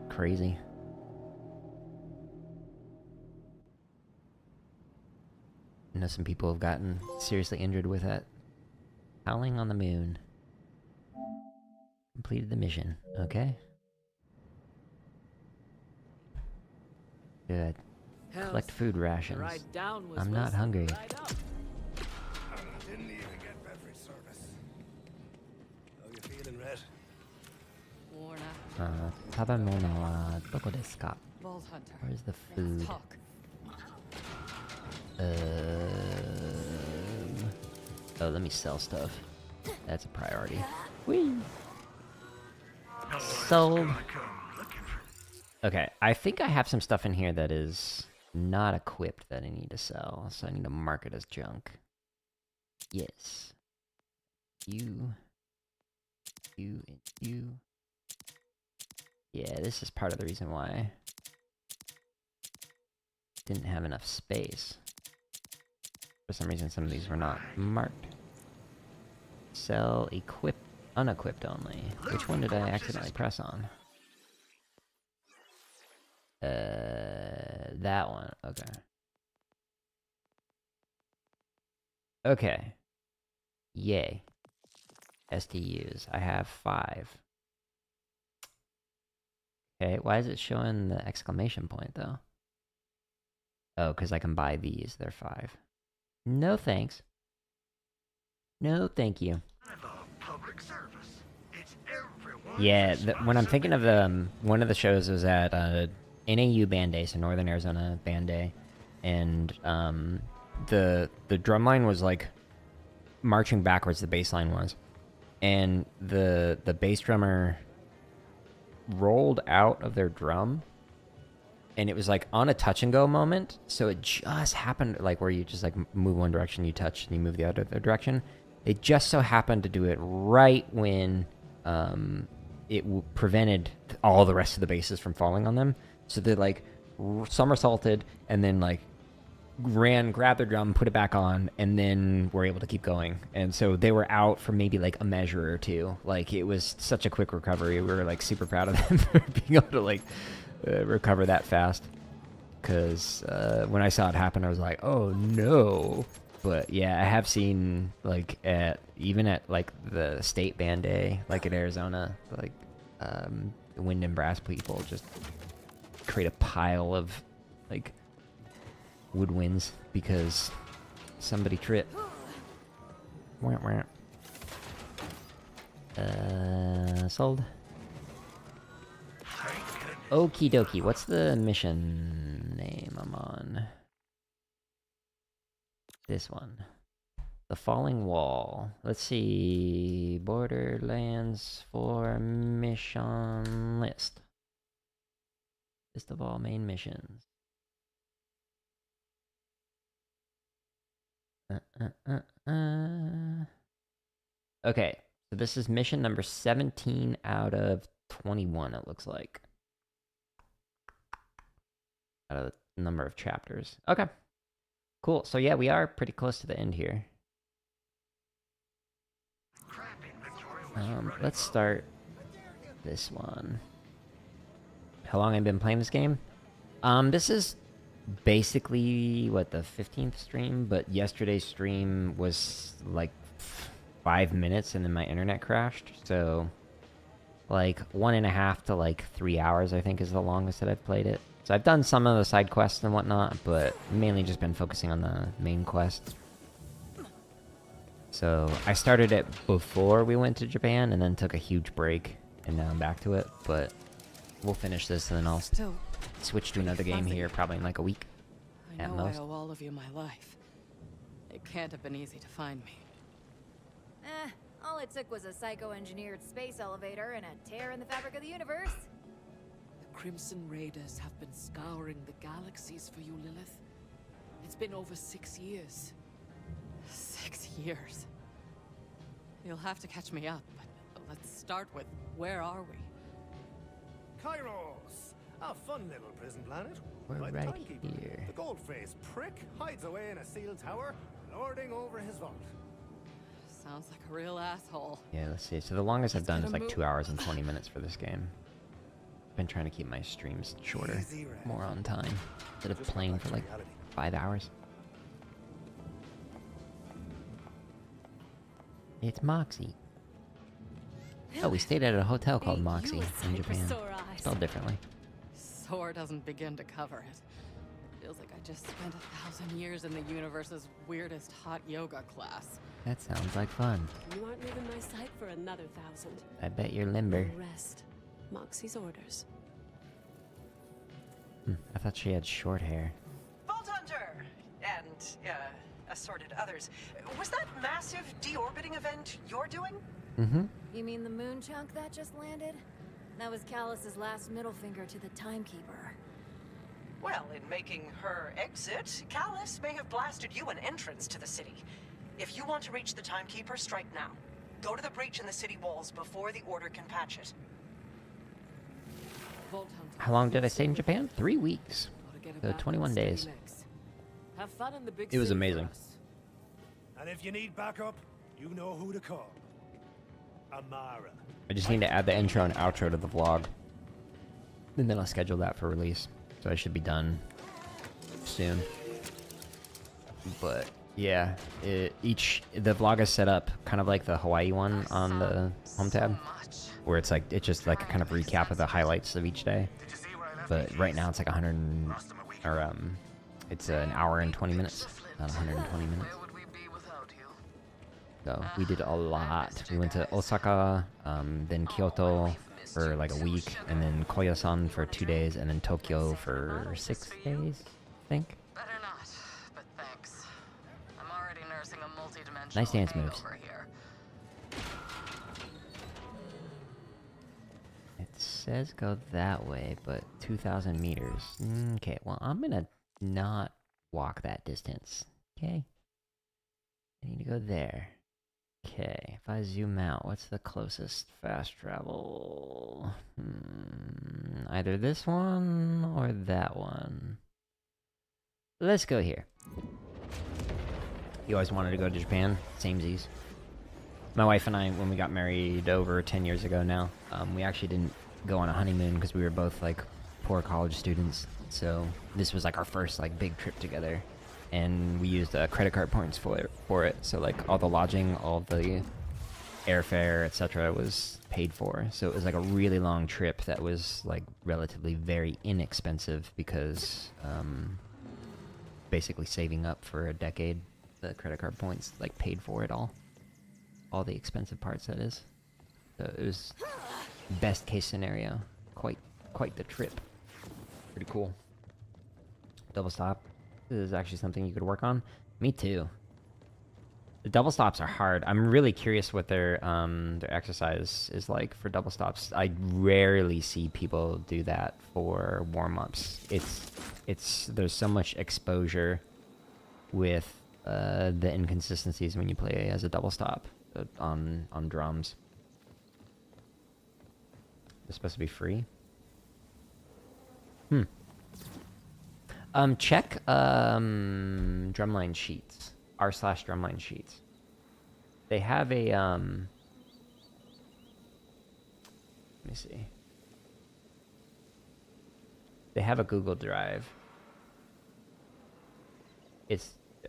Crazy. I know some people have gotten seriously injured with that. Howling on the Moon. Completed the mission. Okay. Good. Collect food rations.
Ride down was
I'm not
worse than
hungry.
the ride up.
Didn't even get beverage service. How you feeling, Red?
Worn out.
食べ物はどこですか?
Vault Hunter.
Where's the
Let's
food?
talk.
Oh, let me sell stuff. That's a priority. Whee! Sold. Okay, I think I have some stuff in here that is not equipped that I need to sell, so I need to mark it as junk. Yes. You. You and you. Yeah, this is part of the reason why I didn't have enough space. For some reason, some of these were not marked. Sell, equip, unequipped only. Which one did I accidentally press on? That one. Okay. Okay. Yay. STUs. I have 5. Okay, why is it showing the exclamation point, though? Oh, because I can buy these. They're 5. No thanks. No thank you. Yeah, when I'm thinking of one of the shows was at NAU Band Day, so Northern Arizona Band Day, and the drum line was like marching backwards. The bass line was, and the bass drummer rolled out of their drum, and it was like on a touch and go moment. So it just happened like where you just like move one direction, you touch, and you move the other direction. They just so happened to do it right when it prevented all the rest of the basses from falling on them. So they like somersaulted and then like grabbed their drum, put it back on, and then were able to keep going. And so they were out for maybe like a measure or two. Like it was such a quick recovery. We were like super proud of them for being able to like recover that fast. Because when I saw it happen, I was like, oh no. But yeah, I have seen like even at like the state band day, like at Arizona, like the wind and brass people just create a pile of like woodwinds because somebody tripped. Sold. Okie dokie. What's the mission name I'm on? This one. The Falling Wall. Let's see. Borderlands 4 mission list. List of all main missions. Okay, so this is mission number 17 out of 21, it looks like. Out of the number of chapters. Okay, cool. So yeah, we are pretty close to the end here. Let's start this one. How long have I been playing this game? This is basically, what, the 15th stream? But yesterday's stream was like 5 minutes and then my internet crashed. So, like, 1.5 to like 3 hours, I think, is the longest that I've played it. So I've done some of the side quests and whatnot, but mainly just been focusing on the main quest. So I started it before we went to Japan and then took a huge break, and now I'm back to it. But we'll finish this and then I'll switch to another game here probably in like a week.
I
at
know
most.
I owe all of you my life. It can't have been easy to find me.
All it took was a psycho-engineered space elevator and a tear in the fabric of the universe.
The Crimson Raiders have been scouring the galaxies for you, Lilith. It's been over 6 years.
6 years. You'll have to catch me up, but let's start with, where are we?
Kairos! A fun little prison planet.
We're
By the
right
Timekeeper.
here.
The gold-faced prick hides away in a sealed tower, lording over his vault.
Sounds like a real asshole.
Yeah, let's see. So the longest I've done is like
move.
2 hours and 20 minutes for this game. Been trying to keep my streams shorter,
Easy, Red.
more on time, instead of
Just
playing
back
for
to
like
reality.
5 hours. It's Moxie. Oh, we stayed at a hotel called
Ain't
Moxie
you a
in
sight for
Japan.
sore eyes?
Spelled differently.
Sore doesn't begin to cover it. Feels like I just spent 1,000 years in the universe's weirdest hot yoga class.
That sounds like fun.
You aren't leaving my sight for another 1,000.
I bet you're limber.
Rest. Moxie's orders.
I thought she had short hair.
Vault Hunter! And, assorted others. Was that massive deorbiting event you're doing?
Mm-hmm.
You mean the moon chunk that just landed? That was Callus's last middle finger to the Timekeeper.
Well, in making her exit, Callus may have blasted you an entrance to the city. If you want to reach the Timekeeper, strike now. Go to the breach in the city walls before the Order can patch it.
Vault Hunter.
How long did I stay in Japan? 3 weeks.
Gotta get it
So
back
21
on steady
days.
next. Have fun in the big
It was
city for
amazing.
us.
And if you need backup, you know who to call. Amara.
I just need to add the intro and outro to the vlog. And then I'll schedule that for release. So I should be done soon. But yeah, the vlog is set up kind of like the Hawaii one on the home tab, where it's like it's just like a kind of recap of the highlights of each day.
Did you see where I left
But right now it's like 100
Lost him a week
or it's an hour and 20 minutes, not 120 minutes.
Where would we be without you?
So we did a lot. We went to Osaka, then Kyoto for like a week, and then Koyasan for 2 days, and then Tokyo for 6 days, I think.
Better not, but thanks. I'm already nursing a multi-dimensional
Nice dance moves.
hangover here.
It says go that way, but 2,000 meters. Okay, well, I'm gonna not walk that distance. Okay. I need to go there. Okay, if I zoom out, what's the closest fast travel? Either this one or that one. Let's go here. You always wanted to go to Japan? Samesies. My wife and I, when we got married over 10 years ago now, we actually didn't go on a honeymoon because we were both like poor college students. So this was like our first like big trip together. And we used credit card points for it. So like all the lodging, all the airfare, etc. was paid for. So it was like a really long trip that was like relatively very inexpensive because basically saving up for a decade, the credit card points like paid for it all the expensive parts, that is. So it was best case scenario. Quite the trip. Pretty cool. Double stop. This is actually something you could work on. Me too. The double stops are hard. I'm really curious what their exercise is like for double stops. I rarely see people do that for warm-ups. There's so much exposure with the inconsistencies when you play as a double stop on drums. It's supposed to be free. Check drumline sheets. r/drumline sheets. They have a let me see. They have a Google Drive.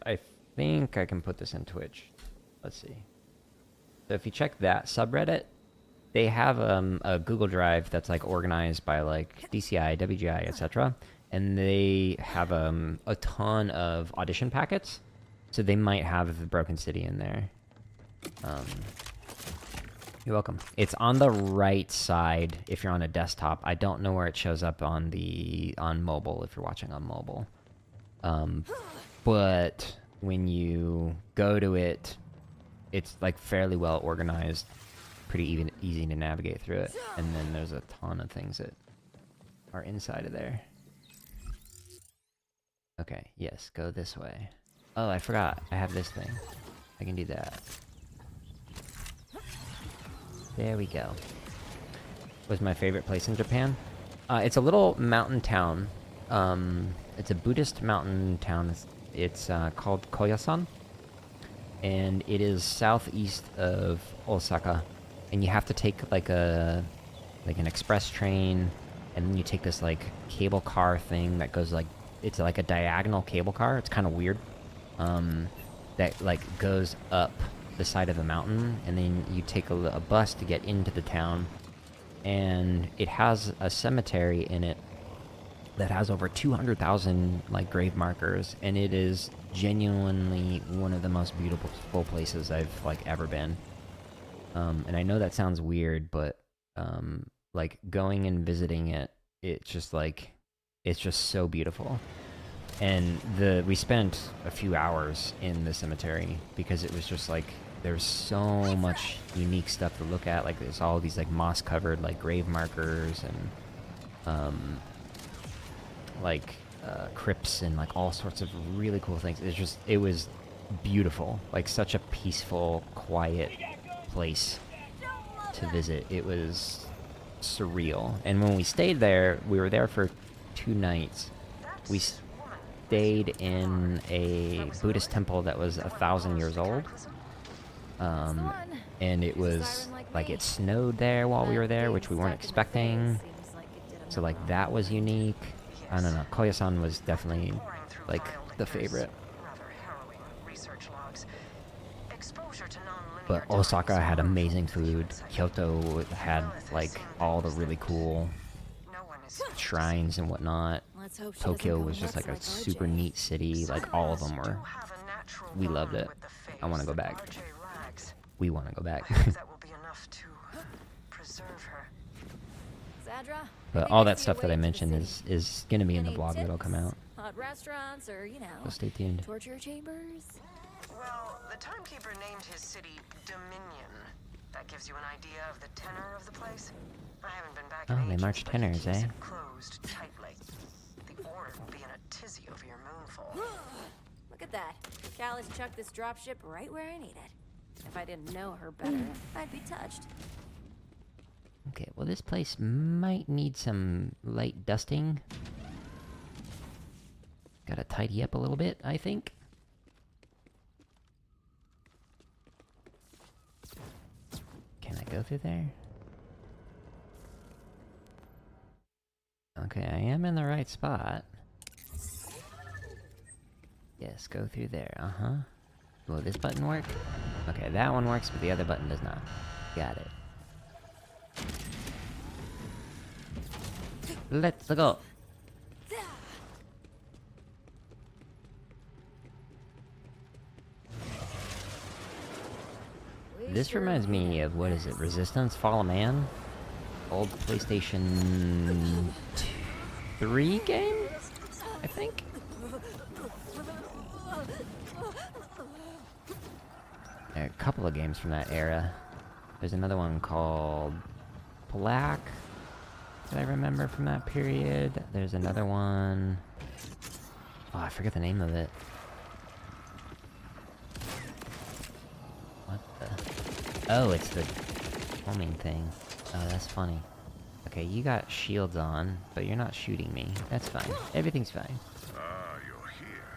I think I can put this in Twitch. Let's see. So if you check that subreddit, they have a Google Drive that's like organized by like DCI, WGI, etc. And they have a ton of audition packets. So they might have the Broken City in there. You're welcome. It's on the right side if you're on a desktop. I don't know where it shows up on mobile if you're watching on mobile. But when you go to it, it's like fairly well organized, pretty easy to navigate through it. And then there's a ton of things that are inside of there. Okay, yes, go this way. Oh, I forgot. I have this thing. I can do that. There we go. Was my favorite place in Japan. It's a little mountain town. It's a Buddhist mountain town. It's called Koyasan. And it is southeast of Osaka. And you have to take like an express train. And then you take this like cable car thing that goes like... It's like a diagonal cable car. It's kind of weird. That like goes up the side of the mountain, and then you take a bus to get into the town, and it has a cemetery in it that has over 200,000 like grave markers, and it is genuinely one of the most beautiful places I've like ever been. And I know that sounds weird, but like going and visiting it, it's just so beautiful. And we spent a few hours in the cemetery because it was just like there's so much unique stuff to look at. Like there's all these like moss covered like grave markers and crypts and like all sorts of really cool things. It was beautiful. Like such a peaceful, quiet place to visit. It was surreal. And when we stayed there, we were there for 2 nights. We stayed in a Buddhist temple that was 1,000 years old. And it was like it snowed there while we were there, which we weren't expecting. So like that was unique. I don't know. Koyasan was definitely like the favorite. But Osaka had amazing food. Kyoto had like all the really cool shrines and whatnot. Tokyo was just like a super neat city. Like all of them were. We loved it. I want to go back. We want to go back. But all that stuff that I mentioned is gonna be in the blog that'll come out.
Hot restaurants or,
So stay tuned.
torture chambers?
Well, the Timekeeper named his city Dominion. That gives you an idea of the tenor of the place. I haven't been back in
Oh, they
ages,
march
but he
tenors,
keeps
eh?
it closed tightly. The Order will be in a tizzy over your moonfall.
Look at that. Callus chucked this dropship right where I need it. If I didn't know her better, I'd be touched.
Okay, well this place might need some light dusting. Gotta tidy up a little bit, I think. Can I go through there? Okay, I am in the right spot. Yes, go through there, uh-huh. Will this button work? Okay, that one works, but the other button does not. Got it. Let's go. This reminds me of, what is it, Resistance Fall of Man? Old PlayStation 3 game? I think? couple of games from that era. There's another one called Black that I remember from that period. There's another one... Oh, I forget the name of it. What the... Oh, it's the homing thing. Oh, that's funny. Okay, you got shields on, but you're not shooting me. That's fine. Everything's fine.
Ah, you're here.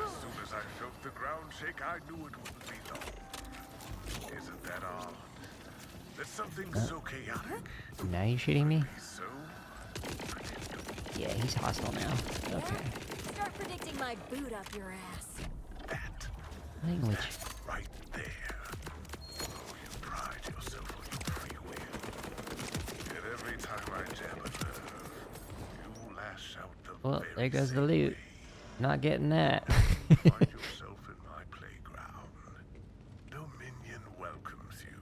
As soon as I felt the ground shake, I knew it wouldn't be long. Isn't that odd? There's something so chaotic.
Now you're shooting me?
So
Yeah, he's hostile now. Okay.
Start predicting my boot up your ass.
that
Language.
right there. Oh, you pride yourself on your free will. Yet every time I jam a nerve, you lash out the
Well,
very
there goes the
same
loot.
way.
Not getting that.
Find yourself in my playground. Dominion welcomes you.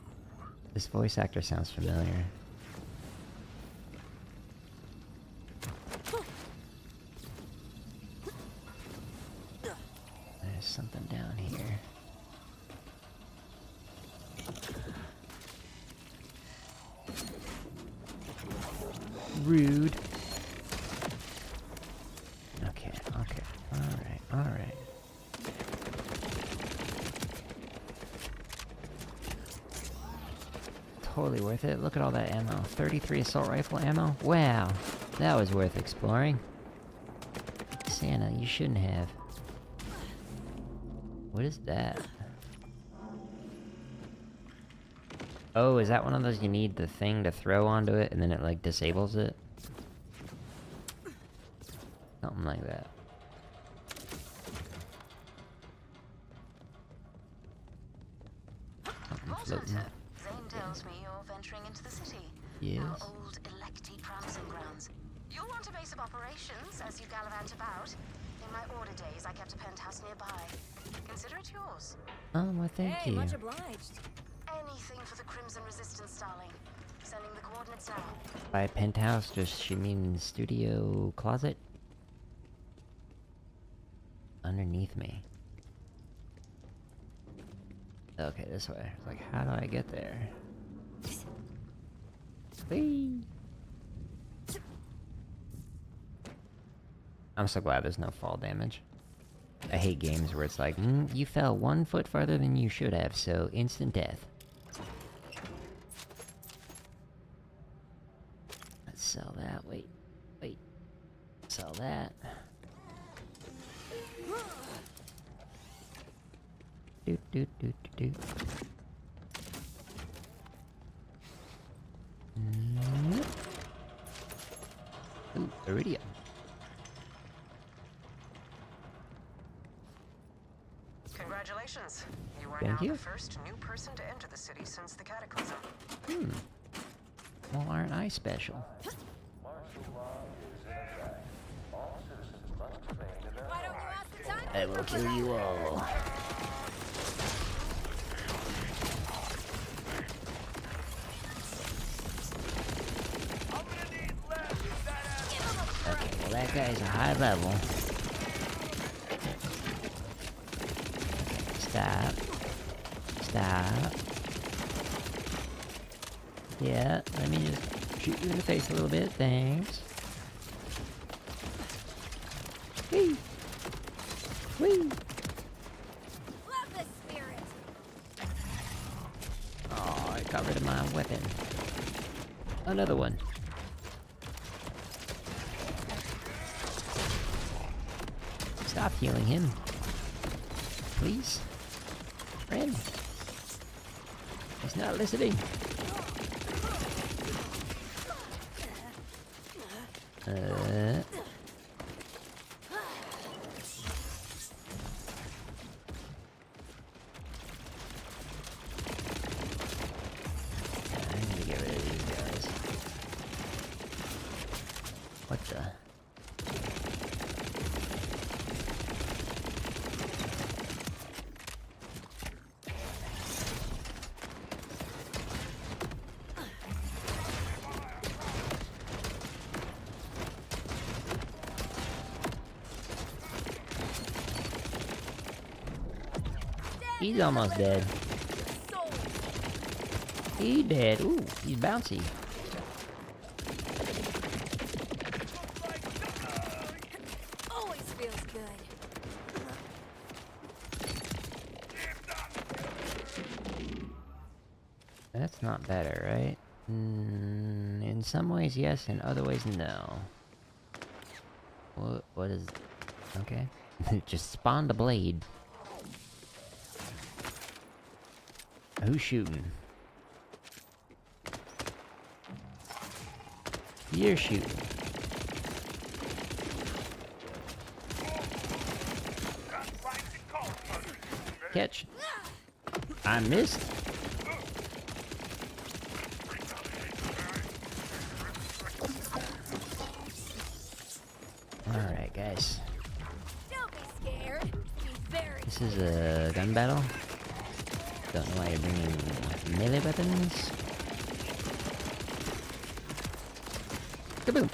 This voice actor sounds familiar. There's something down here. Rude. Okay, okay. Alright, alright. Totally worth it. Look at all that ammo. 33 assault rifle ammo? Wow. That was worth exploring. Santa, you shouldn't have. What is that? Oh, is that one of those you need the thing to throw onto it and then it like disables it? Something like that. Something floating.
Zane tells me you're venturing into the city.
Yes.
Our old elected prancing grounds. You'll want a base of operations as you gallivant about. In my order days, I kept a penthouse nearby. Consider it yours.
Oh, well, thank
Hey,
you.
much obliged.
Anything for the Crimson Resistance, darling. Sending the coordinates now.
By penthouse, does she mean studio closet? Underneath me. Okay, this way. It's like, how do I get there? Whee! I'm so glad there's no fall damage. I hate games where it's like, you fell 1 foot farther than you should have, so instant death. Let's sell that. Wait. Wait. Sell that. Doot doot doot doot doot. Ooh, iridium.
Congratulations. You are
Thank
now
you.
the first new person to enter the city since the cataclysm.
Well, aren't I special?
Why don't you ask the time?
I will kill you all. Okay, well that guy's a high level. Stop. Stop. Yeah, let me just shoot you in the face a little bit, thanks. Whee! Whee!
Love the spirit.
Oh, I got rid of my weapon. Another one. Stop healing him. Please. Friend. He's not listening. I need to get rid of these guys. What the? He's almost dead. He dead. Ooh, he's bouncy.
Always feels good.
That's not better, right? In some ways, yes. In other ways, no. What is... Okay. Just spawned a blade. Who's shooting? You're shooting. Catch. I missed. Alright, guys.
Don't be scared. Be very.
This is a gun battle. Don't know why you're bringing melee weapons. Kaboom!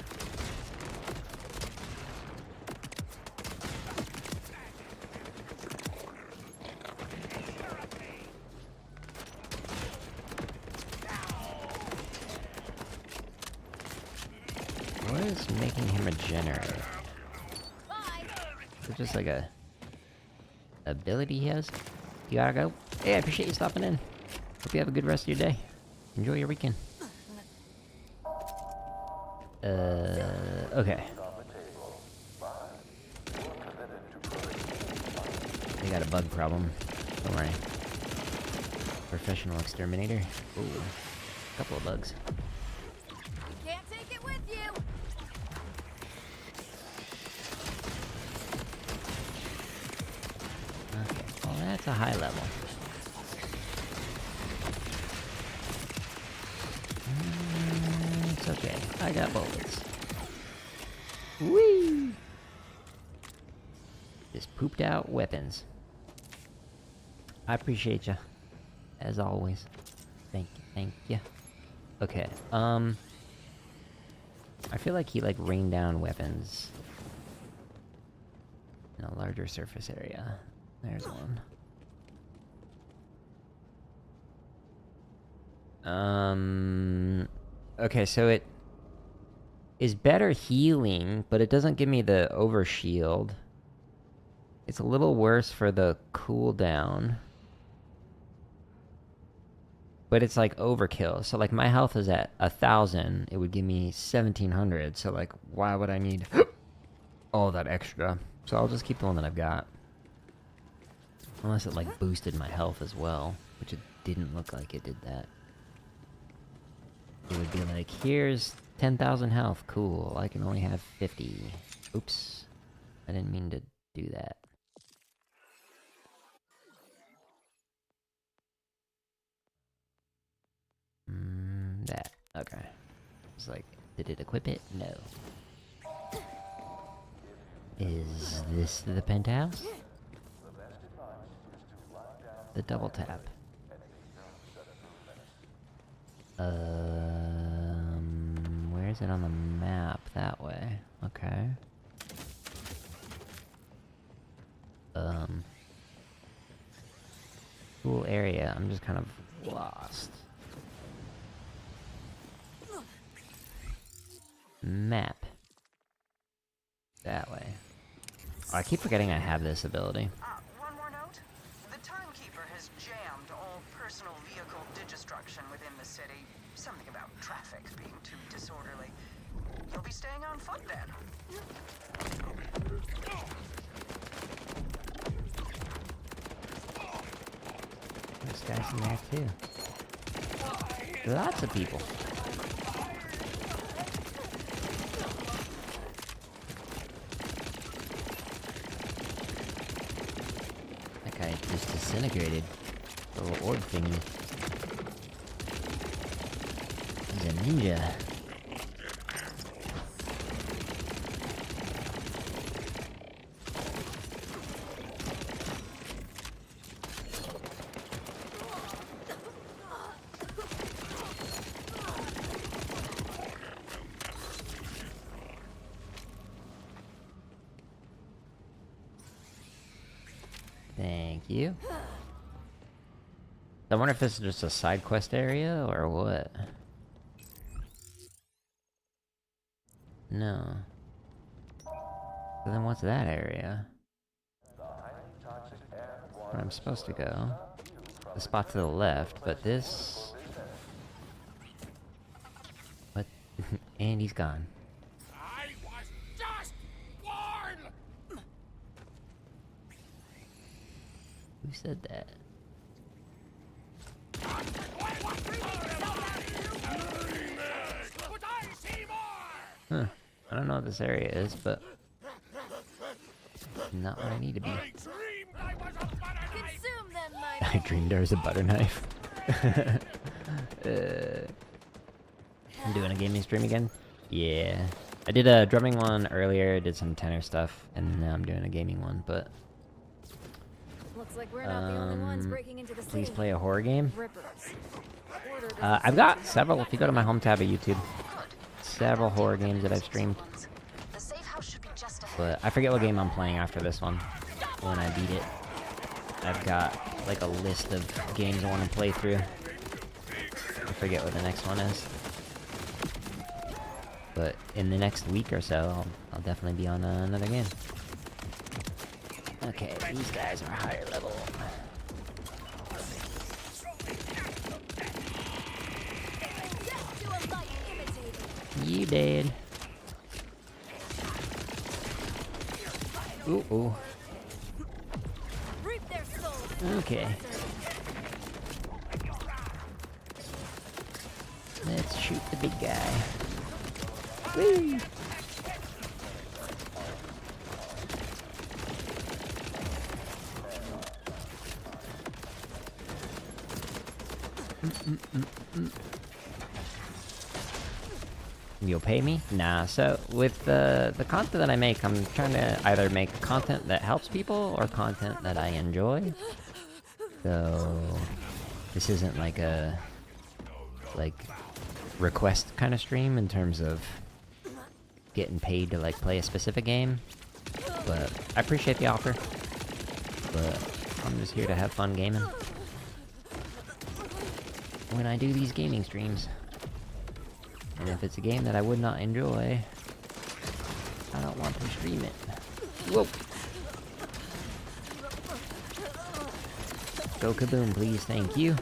What is making him regenerate?
Bye.
Is it just like a ability he has? You gotta go. Hey, I appreciate you stopping in. Hope you have a good rest of your day. Enjoy your weekend. Okay. They got a bug problem. Don't worry. Professional exterminator. Ooh. A couple of bugs.
Can't take it with you.
Okay. Well, that's a high level. It's okay. I got bullets. Whee! Just pooped out weapons. I appreciate you. As always. Thank you. Okay, I feel like he, like, rained down weapons in a larger surface area. There's one. Okay, so it is better healing, but it doesn't give me the overshield. It's a little worse for the cooldown. But it's like overkill. So like my health is at 1,000. It would give me 1,700. So like, why would I need all that extra? So I'll just keep the one that I've got. Unless it like boosted my health as well, which it didn't look like it did that. It would be like, here's 10,000 health. Cool. I can only have 50. Oops. I didn't mean to do that. That. Okay. It's like, did it equip it? No. Is this the penthouse? The double tap. Where is it on the map? That way. Okay. Cool area. I'm just kind of lost. Map. That way. Oh, I keep forgetting I have this ability.
One more note. The Timekeeper has jammed all personal vehicle digistruction within the city. Something about traffic being too disorderly. You'll be staying on foot then.
This guy's in there too. Lots of people. That guy just disintegrated. The little orb thingy. He's a ninja. Thank you. I wonder if this is just a side quest area or what. No. So then what's that area? Where I'm supposed to go. The spot to the left, but this... What? And he's gone.
I was just born!
Who said that? Huh. I don't know what this area is, but... Not where I need to be.
Consume them, my
I dreamed I was a butter knife. I'm doing a gaming stream again? Yeah. I did a drumming one earlier, did some tenor stuff, and now I'm doing a gaming one, but...
Looks like we're not the only ones breaking into the
Please
city.
play a horror game.
Rippers. Order
I've got several, if you go to my home tab of YouTube, several horror games that I've streamed.
The safe house should be just ahead.
But I forget what game I'm playing after this one, when I beat it. I've got, like, a list of games I want to play through. I forget what the next one is. But in the next week or so, I'll definitely be on another game. Okay, these guys are higher level.
death to a light imitating.
You dead. Ooh, ooh.
Reap their souls.
Okay. Let's shoot the big guy. Whee! You'll pay me? Nah, so with the content that I make, I'm trying to either make content that helps people or content that I enjoy. So this isn't like a request kind of stream in terms of getting paid to like play a specific game. But I appreciate the offer. But I'm just here to have fun gaming when I do these gaming streams. And if it's a game that I would not enjoy, I don't want to stream it. Whoa! Go kaboom, please, thank you.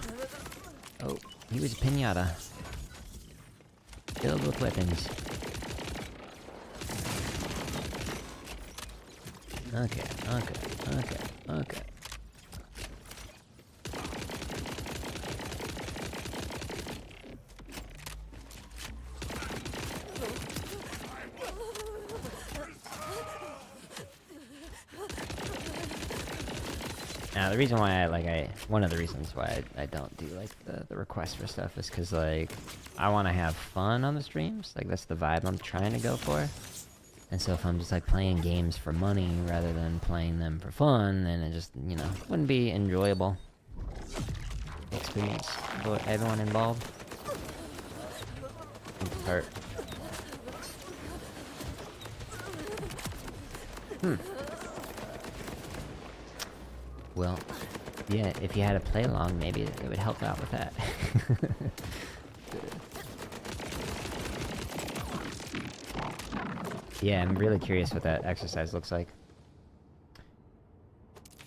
Oh, he was a pinata. Filled with weapons. Okay. Now, the reason why one of the reasons why I don't do, like, the requests for stuff is because, like, I want to have fun on the streams. Like, that's the vibe I'm trying to go for. And so if I'm just, like, playing games for money rather than playing them for fun, then it just, you know, wouldn't be enjoyable experience for everyone involved. Hurt. Well, yeah, if you had a play along, maybe it would help out with that. Yeah, I'm really curious what that exercise looks like.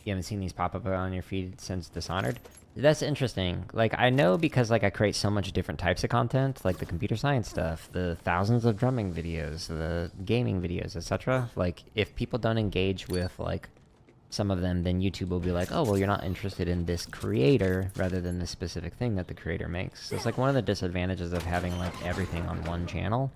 You haven't seen these pop up on your feed since Dishonored? That's interesting. Like, I know because, like, I create so much different types of content, like the computer science stuff, the thousands of drumming videos, the gaming videos, etc. Like, if people don't engage with, like, some of them, then YouTube will be like, oh, well, you're not interested in this creator rather than the specific thing that the creator makes. So it's like one of the disadvantages of having, like, everything on one channel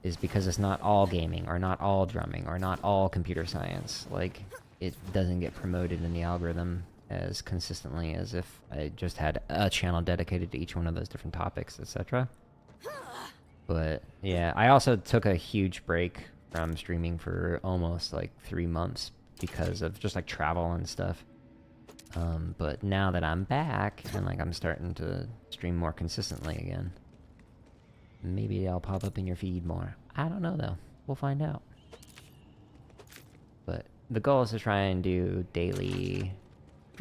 is because it's not all gaming or not all drumming or not all computer science. Like, it doesn't get promoted in the algorithm as consistently as if I just had a channel dedicated to each one of those different topics, etc. But yeah, I also took a huge break from streaming for almost like 3 months because of just like travel and stuff. But now that I'm back and like I'm starting to stream more consistently again, maybe I'll pop up in your feed more. I don't know though. We'll find out. But the goal is to try and do daily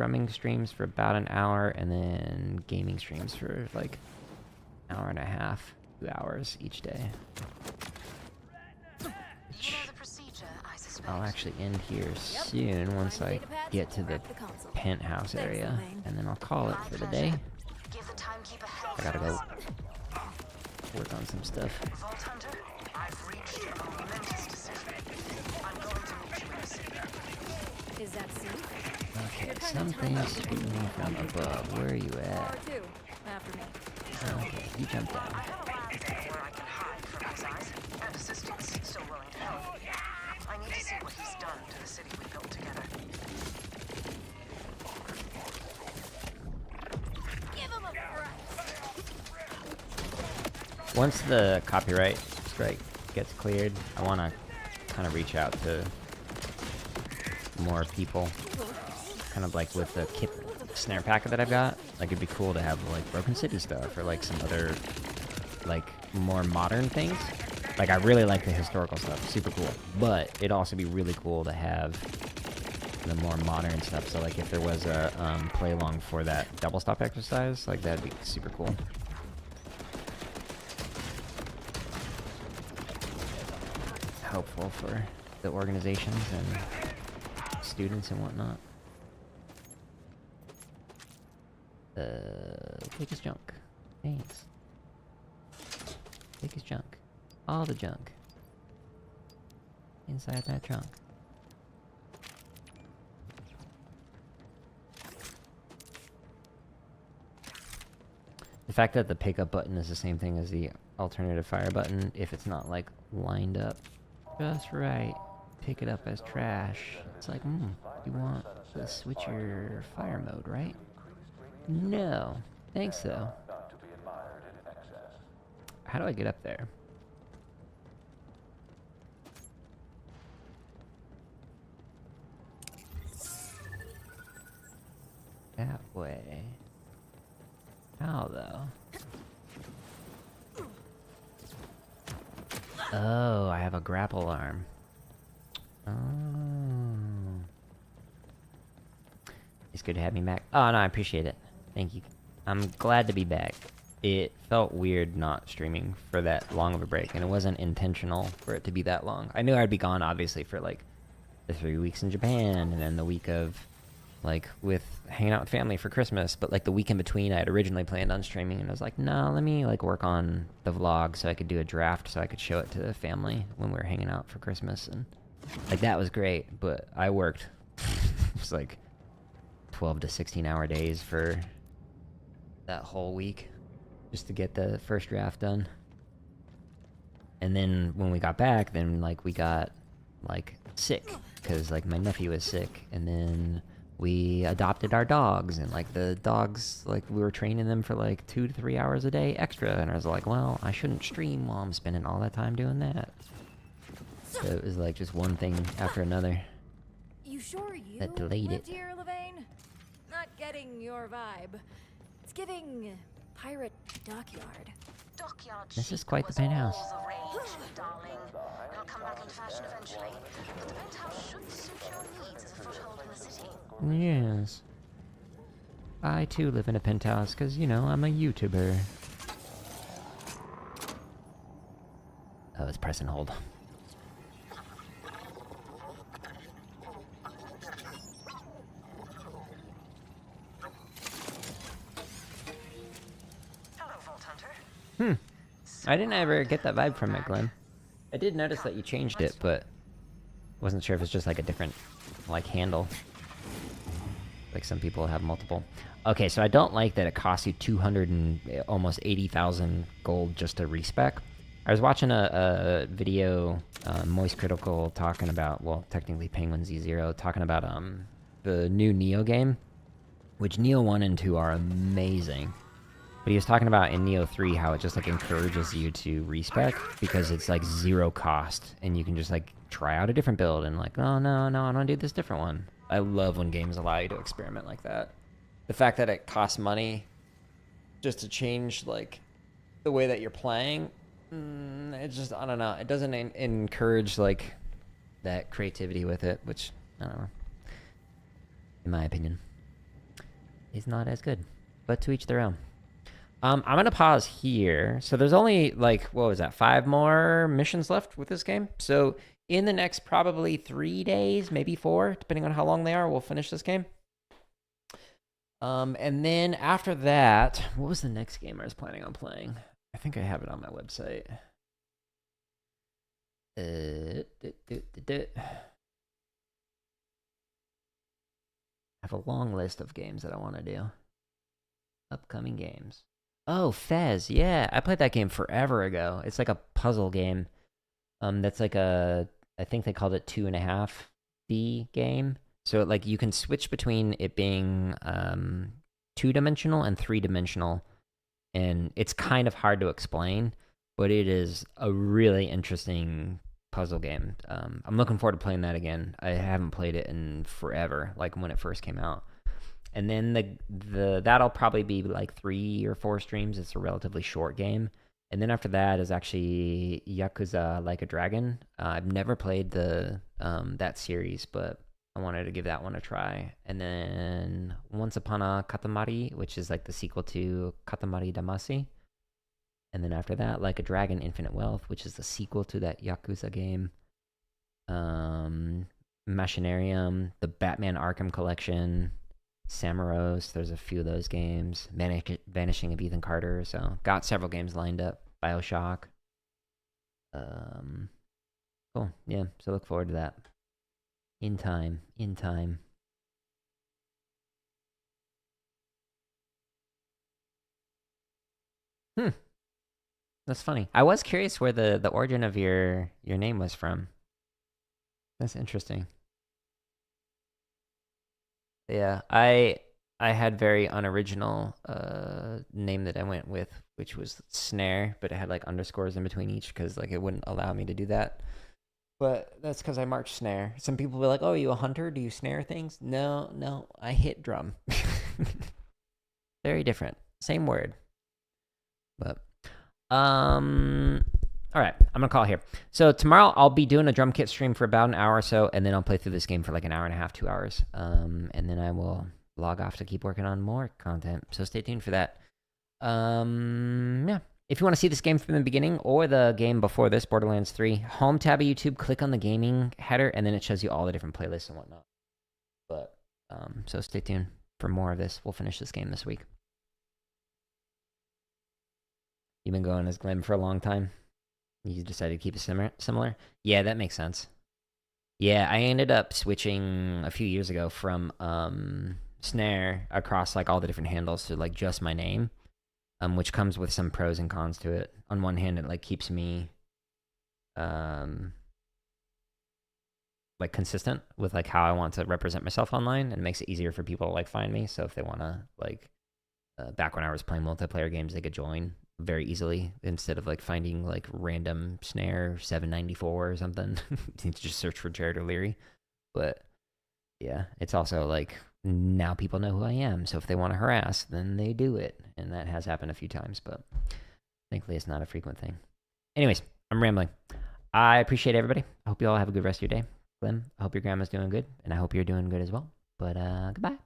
drumming streams for about an hour, and then gaming streams for like an hour and a half, 2 hours each day.
You know the procedure, I suspect.
I'll actually end here soon once I get to the penthouse area, and then I'll call it for the day.
Give the Timekeeper hell
I gotta go work on some stuff.
Vault Hunter, I've reached a momentous decision. I'm going to meet you in the city.
Is that safe?
Okay, something's shooting me from above. Where are you
Or
at?
two. After me.
Okay, you jump down.
I have a lab there where I can hide from his eyes, and assistants still willing to help. I need to see what he's done to the city we built together.
Give him a fright.
Once the copyright strike gets cleared, I want to kind of reach out to more people. Kind of like with the kit snare packet that I've got. Like, it'd be cool to have like Broken City stuff or like some other like more modern things. Like, I really like the historical stuff, super cool. But it'd also be really cool to have the more modern stuff. So like if there was a play along for that double stop exercise, like that'd be super cool. Helpful for the organizations and students and whatnot. Take his junk. Thanks. Take his junk. All the junk. Inside that trunk. The fact that the pickup button is the same thing as the alternative fire button, if it's not like lined up just right, pick it up as trash. It's like, you want to switch your fire mode, right? No. Thanks, though. How do I get up there? That way. How, though? Oh, I have a grapple arm. Oh. It's good to have me back. Oh, no, I appreciate it. Thank you. I'm glad to be back. It felt weird not streaming for that long of a break, and it wasn't intentional for it to be that long. I knew I'd be gone, obviously, for, like, the 3 weeks in Japan, and then the week of, like, with hanging out with family for Christmas, but, like, the week in between, I had originally planned on streaming, and I was like, no, let me, like, work on the vlog so I could do a draft so I could show it to the family when we were hanging out for Christmas, and, like, that was great, but I worked, it was, like, 12 to 16-hour days for that whole week just to get the first draft done. And then when we got back, then like we got like sick because like my nephew was sick, and then we adopted our dogs, and like the dogs, like we were training them for like 2 to 3 hours a day extra, and I was like, well, I shouldn't stream while I'm spending all that time doing that. So it was like just one thing after another.
You sure you
That delayed
lived
it.
here, Levain? Not getting your vibe. It's giving pirate dockyard.
Dockyard
This is
chic
quite the
was
penthouse.
all the rage, darling. It'll come back into fashion eventually, but the penthouse should suit your needs as a foothold in the city.
Yes. I too live in a penthouse because, you know, I'm a YouTuber. Oh, it's press and hold.
Hello, Vault Hunter.
I didn't ever get that vibe from it, Glenn. I did notice that you changed it, but wasn't sure if it's just like a different, like, handle. Like some people have multiple. Okay, so I don't like that it costs you 200 and almost 80,000 gold just to respec. I was watching a video, Moist Critical talking about, well, technically Penguin Z0, talking about the new Neo game, which Neo 1 and 2 are amazing. But he was talking about in Neo 3 how it just like encourages you to respec because it's like 0 cost, and you can just like try out a different build and like, oh no, I want to do this different one. I love when games allow you to experiment like that. The fact that it costs money just to change like the way that you're playing, it's just, I don't know, it doesn't encourage like that creativity with it, which I don't know, in my opinion. is not as good. But to each their own. I'm gonna pause here. So there's only like, what was that, 5 more missions left with this game. So in the next probably 3 days, maybe 4, depending on how long they are, we'll finish this game. And then after that, what was the next game I was planning on playing? I think I have it on my website. I have a long list of games that I want to do. Upcoming games. Oh, Fez. Yeah, I played that game forever ago. It's like a puzzle game. That's like I think they called it 2.5D game. So like you can switch between it being 2-dimensional and 3-dimensional, and it's kind of hard to explain, but it is a really interesting puzzle game. I'm looking forward to playing that again. I haven't played it in forever, like when it first came out. And then that'll probably be like 3 or 4 streams. It's a relatively short game. And then after that is actually Yakuza Like a Dragon. I've never played that series, but I wanted to give that one a try. And then Once Upon a Katamari, which is like the sequel to Katamari Damacy. And then after that, Like a Dragon Infinite Wealth, which is the sequel to that Yakuza game. Machinarium, the Batman Arkham Collection, Samaros, there's a few of those games. Vanishing of Ethan Carter, so got several games lined up. BioShock. Cool, yeah, so look forward to that. In time. That's funny. I was curious where the origin of your name was from. That's interesting. Yeah, I had very unoriginal name that I went with, which was Snare, but it had like underscores in between each because like it wouldn't allow me to do that. But that's because I march snare. Some people will be like, "Oh, are you a hunter? Do you snare things?" No, I hit drum. Very different. Same word. But all right, I'm gonna call it here. So tomorrow I'll be doing a drum kit stream for about an hour or so, and then I'll play through this game for like an hour and a half, 2 hours. And then I will log off to keep working on more content. So stay tuned for that. Yeah. If you want to see this game from the beginning or the game before this, Borderlands 3, home tab of YouTube, click on the gaming header, and then it shows you all the different playlists and whatnot. But so stay tuned for more of this. We'll finish this game this week. You've been going as Glenn for a long time. You decided to keep it similar? Yeah, that makes sense. Yeah, I ended up switching a few years ago from Snare across like all the different handles to like just my name, which comes with some pros and cons to it. On one hand, it like keeps me like consistent with like how I want to represent myself online, and makes it easier for people to like find me. So if they want to like, back when I was playing multiplayer games, they could join very easily instead of like finding like random Snare 794 or something. You just search for Jared O'Leary. But yeah, it's also like now people know who I am, so if they want to harass, then they do it, and that has happened a few times, but thankfully it's not a frequent thing. Anyways, I'm rambling. I appreciate everybody. I hope you all have a good rest of your day. Glenn, I hope your grandma's doing good, and I hope you're doing good as well. But goodbye.